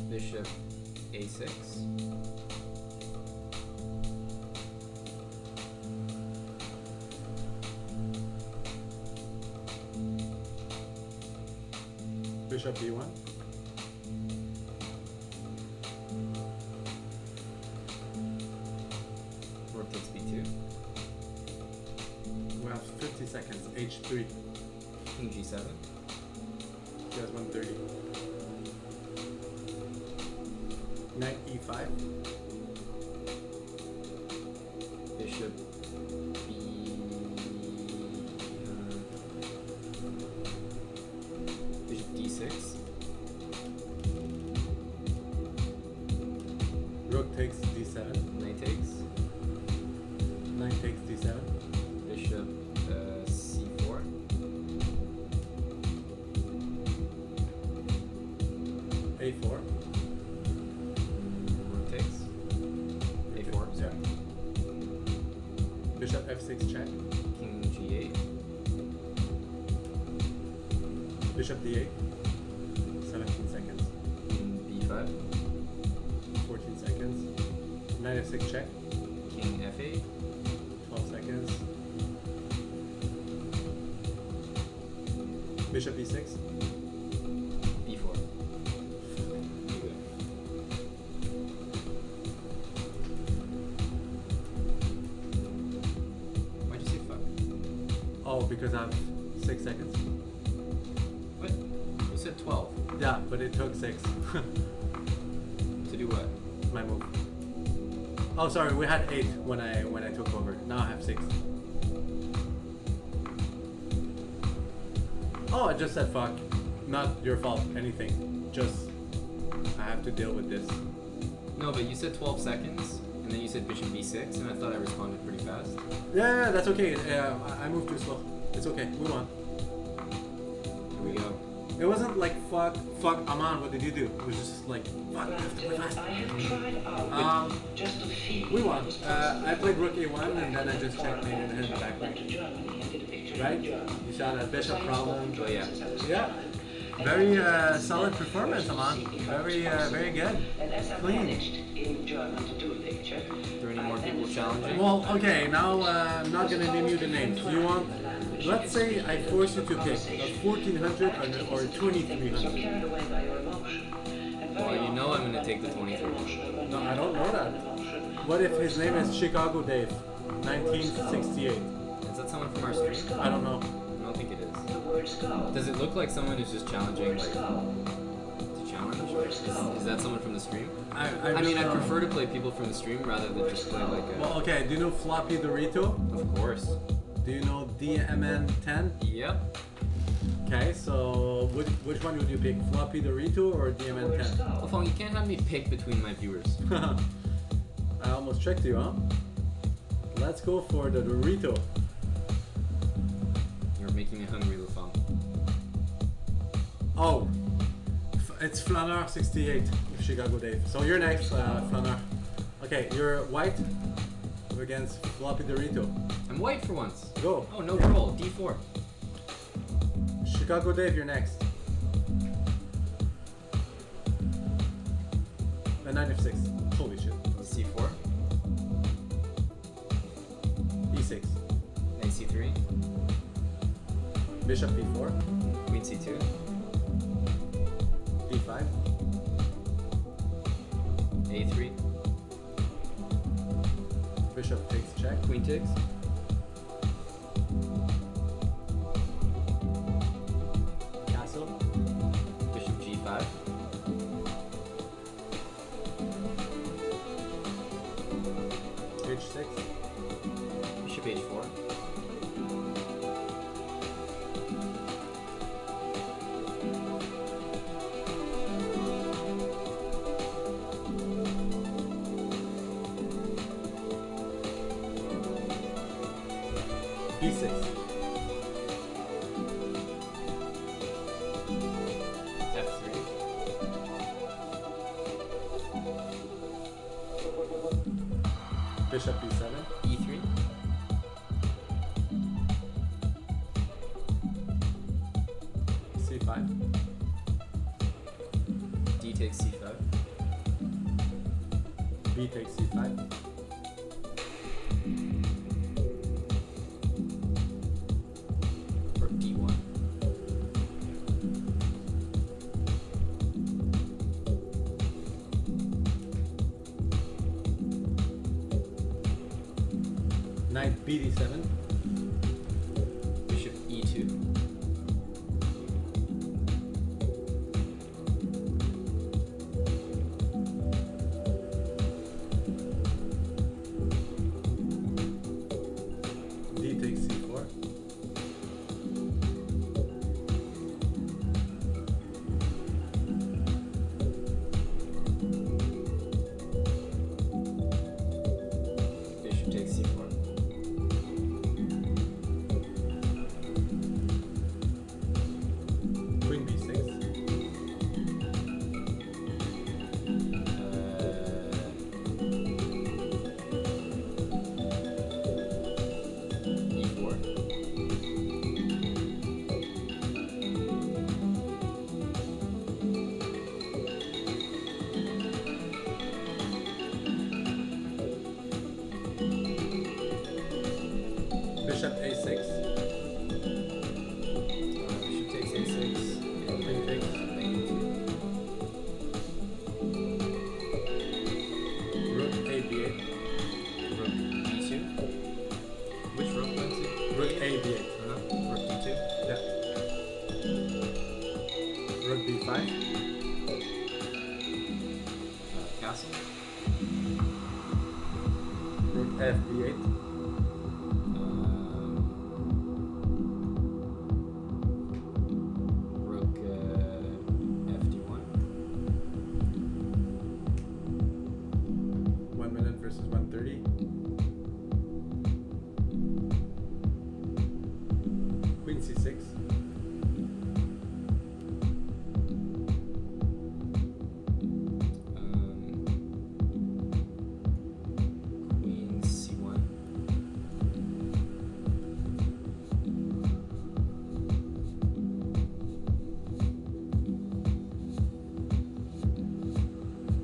S2: Bishop a6.
S1: Bishop b1.
S2: Rook takes b2.
S1: We have 50 seconds. h3.
S2: King g7.
S1: She has 130. Knight e5.
S2: Bishop b. Bishop d6.
S1: Rook takes d7.
S2: Knight takes.
S1: Knight takes d7.
S2: Bishop c4.
S1: a4.
S2: Rook takes. a4.
S1: Yeah. Bishop f6 check.
S2: King g8.
S1: Bishop d8. 17 seconds.
S2: King b5.
S1: 14 seconds. Knight f6 check.
S2: King f8.
S1: 12 seconds. Bishop e6.
S2: b4. Good. Why'd you say fuck?
S1: Oh, because I have 6 seconds.
S2: What? You said 12.
S1: Yeah, but it took 6.
S2: To do what?
S1: My move. Oh, sorry, we had 8 when I took over. Now I have 6. Oh, I just said fuck. Not your fault, anything. Just, I have to deal with this.
S2: No, but you said 12 seconds, and then you said bishop b6, and I thought I responded pretty fast.
S1: Yeah, that's okay. I moved too slow. It's okay, move on.
S2: Here we go.
S1: It wasn't like fuck, Aman, what did you do? It was just like, fuck, I have to play fast. We won. I played rook a1 and then I just checkmated him back. Right? You saw that bishop problem.
S2: Oh yeah.
S1: Yeah. Very solid performance, Aman. Very good. Clean.
S2: Are there any more people challenging?
S1: Well, okay, now I'm not gonna name you the names. You want, let's say I force you to pick a 1400 or 2300.
S2: Well, you know I'm gonna take the 23.
S1: No, I don't know that. What if his name is Chicago Dave, 1968?
S2: Is that someone from our stream?
S1: I don't know.
S2: I don't think it is. Does it look like someone who's just challenging, like, to challenge? Is that someone from the stream? I mean, I prefer to play people from the stream rather than just play like a...
S1: Well, okay, do you know Floppy Dorito?
S2: Of course.
S1: Do you know DMN10?
S2: Yep.
S1: Okay, so which one would you pick? Floppy Dorito or DMN10?
S2: Lafong, you can't have me pick between my viewers.
S1: I almost tricked you, huh? Let's go for the Dorito.
S2: You're making me hungry, Lafong.
S1: Oh, it's Flaneur 68 with Chicago Dave. So you're next, Flaneur. Okay, you're white against Floppy Dorito.
S2: I'm white for once.
S1: Go.
S2: Oh, no roll. D4.
S1: Chicago Dave, you're next. A knight f6. Holy shit.
S2: C4.
S1: E6.
S2: Knight C3.
S1: Bishop b4.
S2: Queen C2.
S1: d5.
S2: A3.
S1: Bishop takes check.
S2: Queen takes.
S1: Castle.
S2: Bishop G5.
S1: H6.
S2: Bishop H4.
S1: D6.
S2: F3.
S1: Bishop B7.
S2: E3.
S1: C5.
S2: D takes C5.
S1: B takes C5.
S2: Rook D1.
S1: Knight BD7.
S2: Bishop E2.
S1: D takes C4.
S2: Bishop takes C4.
S1: Queen B6.
S2: E4.
S1: Bishop A6.
S2: Bishop takes A6. And
S1: Queen takes.
S2: knight E2.
S1: Rook A B8.
S2: Rook D2. Which rook went to?
S1: Rook A B8.
S2: Rook D2.
S1: Yeah. Rook B5.
S2: Castle.
S1: Rook F B8.
S2: Rook FD1.
S1: 1 minute versus 130. Queen C6.
S2: Queen C1.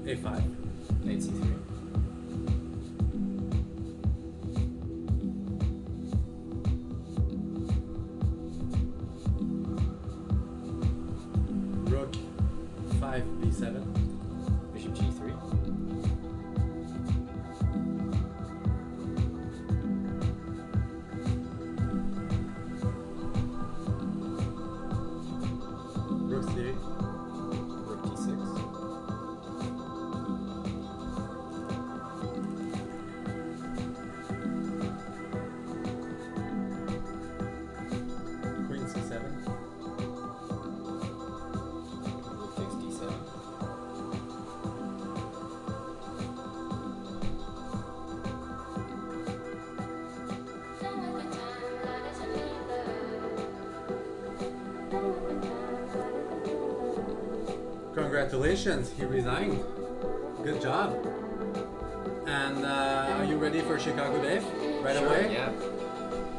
S1: A5.
S2: Knight C3.
S1: Rook 5 B7.
S2: Bishop G3.
S1: Rook C8.
S2: Rook D6.
S1: Queen C7.
S2: Rook takes D7.
S1: Congratulations, he resigned. Good job. And are you ready for Chicago Dave? Right
S2: Sure,
S1: away?
S2: Yeah.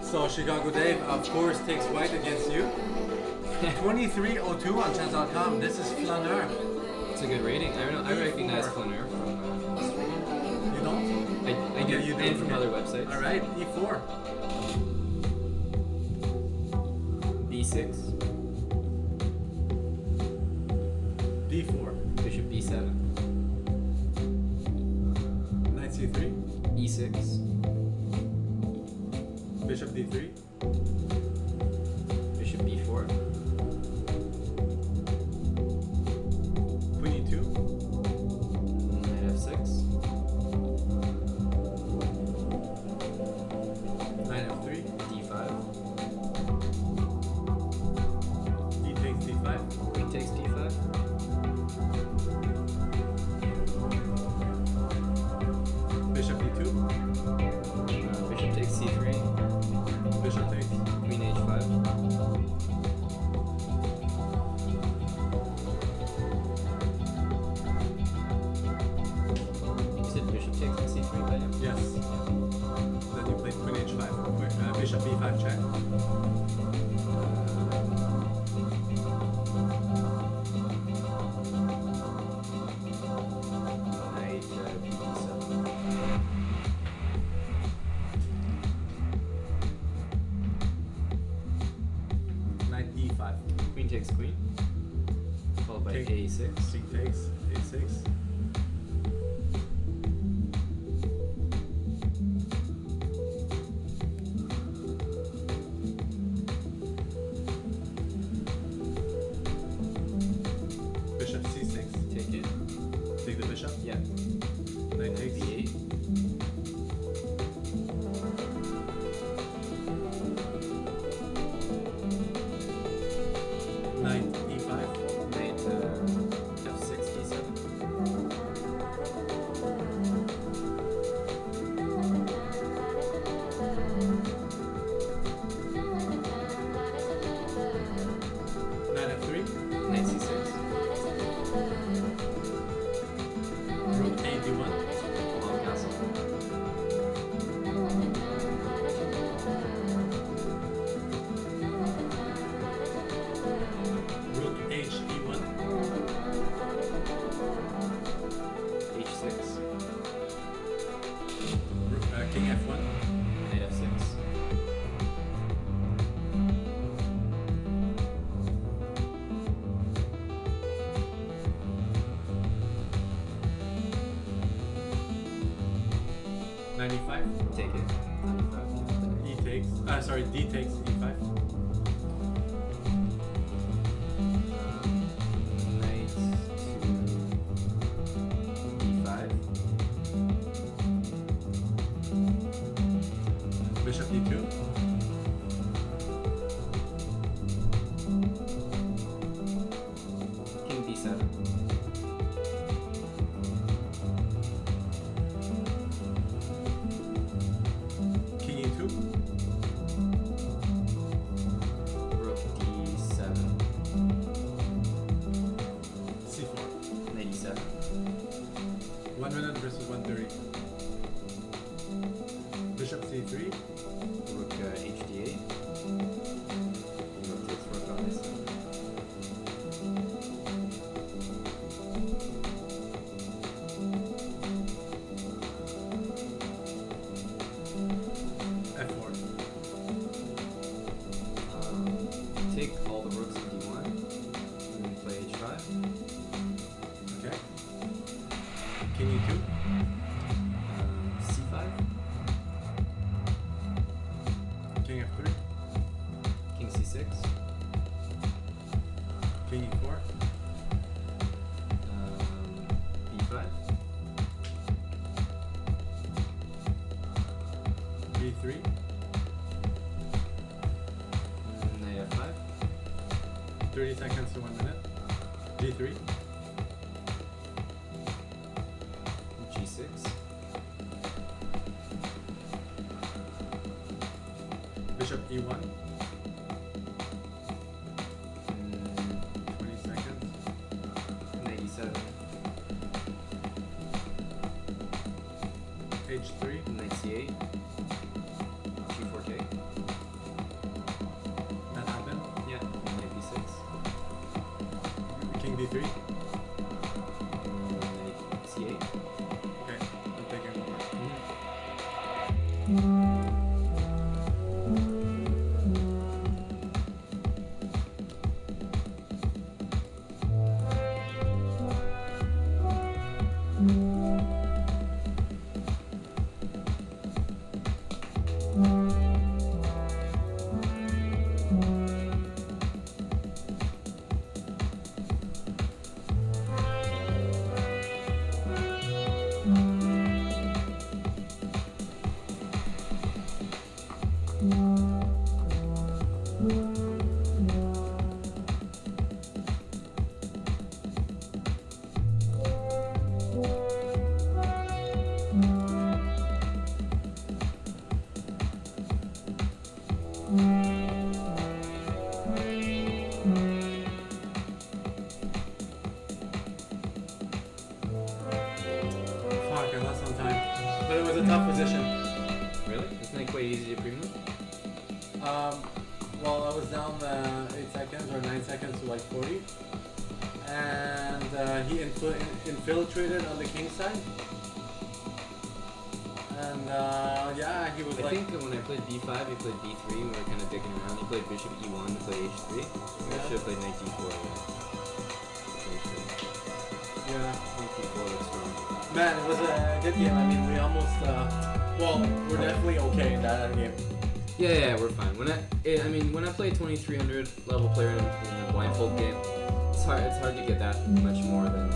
S1: So Chicago Dave, of course, takes white against you. 2302 on chess.com. This is Flaneur.
S2: It's a good rating. I recognize Flaneur from the stream.
S1: You don't?
S2: I do,
S1: Yeah, you do.
S2: and from other websites.
S1: All right, E4.
S2: B6.
S1: D4.
S2: Bishop B7.
S1: Knight C3.
S2: E6.
S1: Bishop D3.
S2: Bishop B4.
S1: Queen E2.
S2: Knight F6.
S1: Knight F3.
S2: D5.
S1: D takes D5.
S2: Queen takes D5.
S1: Bishop D2.
S2: Bishop takes C3.
S1: Bishop
S2: takes queen. Followed by
S1: King.
S2: a6.
S1: King takes, a6. Bishop c6.
S2: Take it.
S1: Take the bishop.
S2: Yeah.
S1: Knight takes.
S2: b8.
S1: Knight e5.
S2: Knight f6, d7.
S1: Knight f3.
S2: Knight c6.
S1: Rook a d1.
S2: Long castle.
S1: Rook h e1.
S2: h6.
S1: King f1.
S2: Knight f6.
S1: Knight e5.
S2: Take it.
S1: E takes. Sorry, d takes e5.
S2: Knight to e5.
S1: Bishop e2.
S2: King b7.
S1: King e2.
S2: Rook d7.
S1: c4.
S2: Knight e7.
S1: 1 minute versus 1:30. Bishop c3.
S2: Rook hd8. Rook takes rook on this.
S1: f4.
S2: Take all the rooks in d1. And then play h5.
S1: Okay. King e2.
S2: c5.
S1: King f3.
S2: King c6.
S1: King e4.
S2: b5.
S1: b3.
S2: Knight f5.
S1: 30 seconds to 1 minute. g3.
S2: g6.
S1: Bishop e1.
S2: 20
S1: 20 seconds.
S2: Knight e7.
S1: h3.
S2: Knight c8. g4 take.
S1: That happened.
S2: Yeah. Knight b6.
S1: King d3.
S2: Knight c8.
S1: Okay. I'm taking over. Fuck, I lost some time. But it was a tough position.
S2: Really? Isn't it quite easy to pre-move?
S1: Well, I was down 8 seconds or 9 seconds to like 40. And he infiltrated on the king side. And yeah, he was
S2: I
S1: like,
S2: think when I played b5, he played b3, and we were kind of dicking around. He played bishop e1 to play h3. We should have played knight d4.
S1: yeah.
S2: Knight d4 looks strong.
S1: Man, it was a good game. I mean, we almost, well, we're definitely okay in that game.
S2: Yeah, we're fine. When I play 2300 level player in a blindfold game, it's hard to get that much more than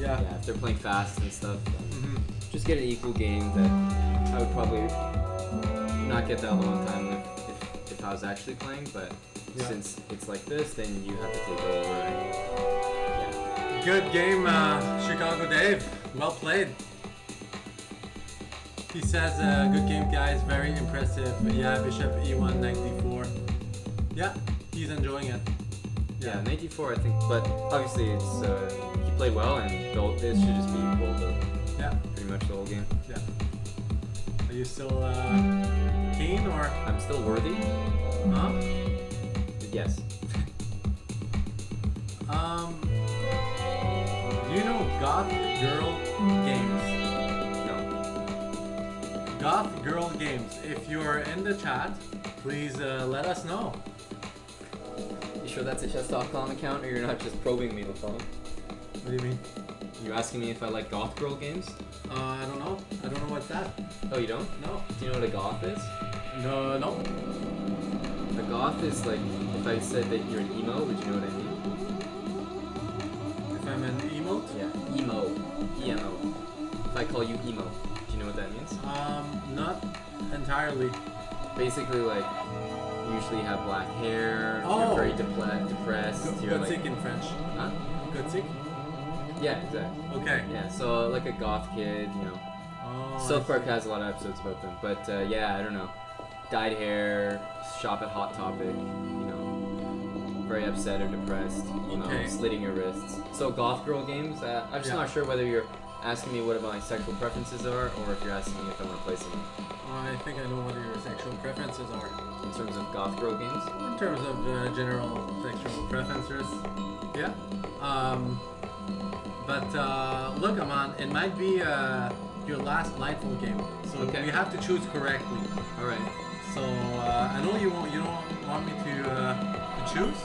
S1: Yeah.
S2: if they're playing fast and stuff.
S1: Mm-hmm.
S2: Just get an equal game that I would probably not get that long time with if I was actually playing, but
S1: Yeah.
S2: since it's like this, then you have to take over. And, yeah.
S1: Good game, Chicago Dave. Well played. He says, good game, guys. Very impressive. Yeah, bishop e1, knight d4. Yeah, he's enjoying it.
S2: Yeah, knight d4, I think, but obviously it's he played well, and this should just be equal to
S1: Yeah,
S2: pretty much the whole game.
S1: yeah. Are you still keen or?
S2: I'm still worthy.
S1: Huh?
S2: Yes.
S1: Do you know Goth Girl Games?
S2: No.
S1: Goth Girl Games. If you're in the chat, please let us know.
S2: You sure that's a chess.com account, or you're not just probing me, LaFon?
S1: What do you mean?
S2: You asking me if I like goth girl games?
S1: I don't know. I don't know what's that.
S2: Oh, you don't?
S1: No.
S2: Do you know what a goth is?
S1: No, no.
S2: A goth is like, if I said that you're an emo, would you know what I mean?
S1: If I'm an emote?
S2: Yeah. Emo. E-M-O. If I call you emo, do you know what that means?
S1: Not entirely.
S2: Basically, like, you usually have black hair,
S1: Oh.
S2: you're very depressed, you're
S1: Gothic
S2: like...
S1: in French.
S2: Huh?
S1: Gothic?
S2: Yeah, exactly.
S1: Okay.
S2: Yeah, so like a goth kid, you know.
S1: Oh,
S2: South Park has a lot of episodes about them, but yeah, I don't know. Dyed hair, shop at Hot Topic, you know, very upset or depressed, you know,
S1: Okay.
S2: slitting your wrists. So goth girl games, I'm just
S1: Yeah.
S2: not sure whether you're asking me what my sexual preferences are, or if you're asking me if I want to play some
S1: I think I know what your sexual preferences are.
S2: in terms of goth girl games.
S1: In terms of general sexual preferences, yeah. But look, Aman, it might be your last blindfold game, so
S2: Okay.
S1: we have to choose correctly.
S2: All right.
S1: So I know you don't want me to choose.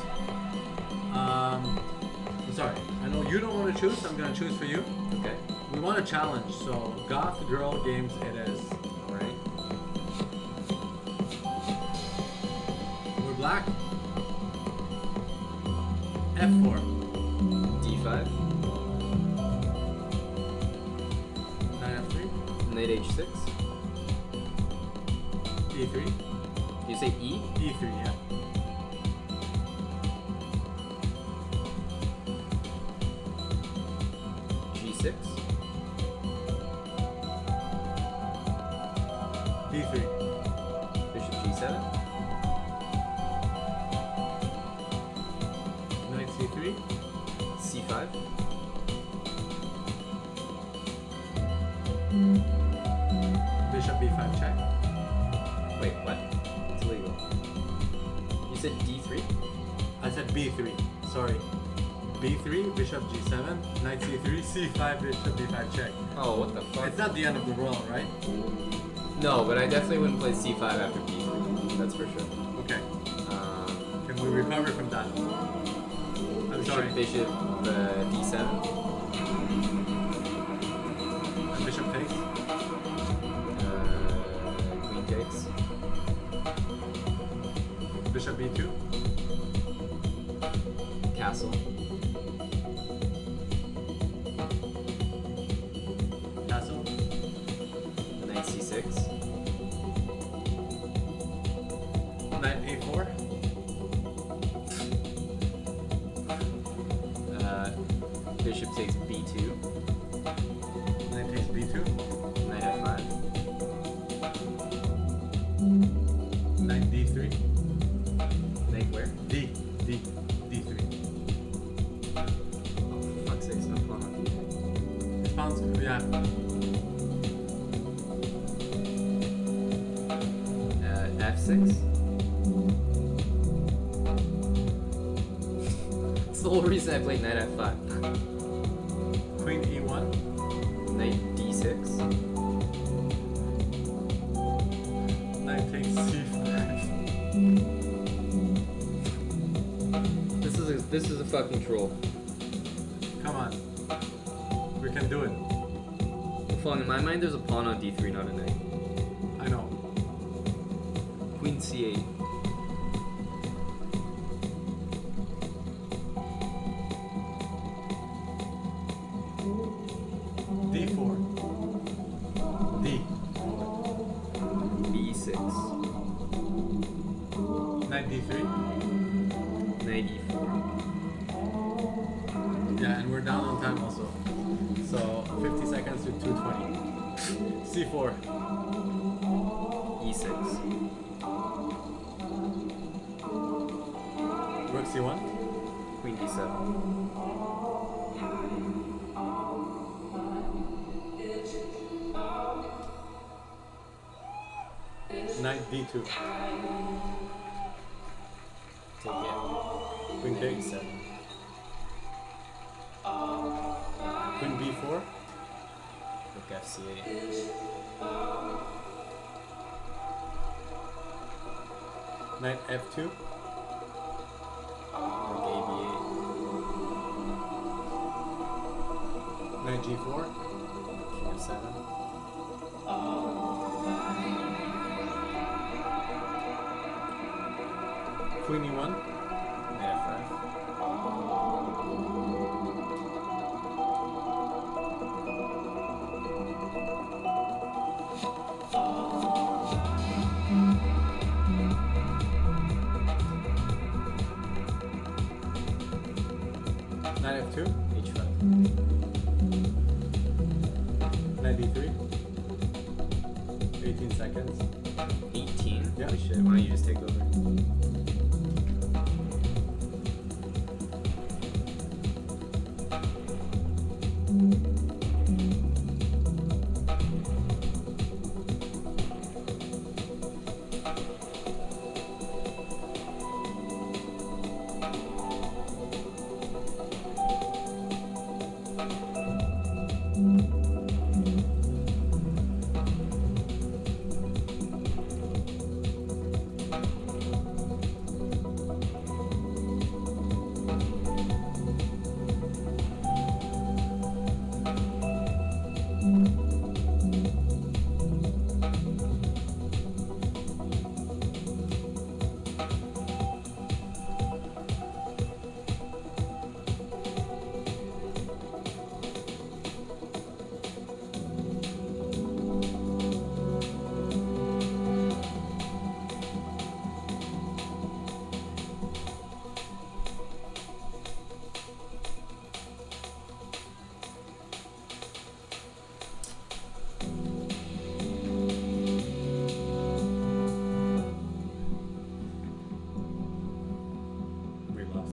S1: I'm sorry, I know you don't want to choose, so I'm gonna choose for you.
S2: Okay.
S1: We want a challenge, so Goth Girl Games it is.
S2: All right.
S1: We're black. F4.
S2: D5.
S1: Knight F3.
S2: Knight H6.
S1: E3.
S2: Do you say E?
S1: E3, yeah.
S2: G6.
S1: D3.
S2: Bishop G7.
S1: Knight C3.
S2: C5.
S1: Bishop B5 check.
S2: Wait, what? It's illegal. You said D3?
S1: I said B3. Sorry. B3, Bishop G7, Knight C3, C5, Bishop B5 check.
S2: Oh, what the fuck?
S1: It's not the end of the world, right?
S2: No, but I definitely wouldn't play C5 after B3. That's for sure.
S1: Okay.
S2: Um,
S1: Can we recover from that? I'm sorry.
S2: Bishop D7.
S1: Bishop takes.
S2: Queen takes.
S1: Bishop B2.
S2: Castle.
S1: Castle.
S2: Knight C6.
S1: Knight A4.
S2: Bishop takes B2.
S1: Knight takes B2.
S2: Knight F5.
S1: Knight D3.
S2: Knight where?
S1: D3.
S2: Oh, for fuck's sake, no pawn on D3.
S1: This pawn's, yeah.
S2: F6. That's the whole reason I played Knight F5.
S1: Queen E1.
S2: Knight D6. This is a fucking troll.
S1: Come on. We can do it.
S2: Fong, in my mind, there's a pawn on d3, not a knight.
S1: I know.
S2: Queen c8.
S1: D4. D.
S2: b6.
S1: Knight D3.
S2: Knight e4.
S1: Yeah, and we're down on time also. So 50 seconds to 220. C4.
S2: e6.
S1: Rook C1.
S2: Queen d7.
S1: Knight D2.
S2: Take it.
S1: Queen takes.
S2: e7.
S1: Queen B4.
S2: Rook f8.
S1: Knight F2.
S2: Rook a8.
S1: Knight G4.
S2: King f7.
S1: Queen E1.
S2: Knight f5.
S1: Knight F2.
S2: h5.
S1: Knight D3. 18 seconds.
S2: 18?
S1: Yeah.
S2: Holy shit, why don't you just take over?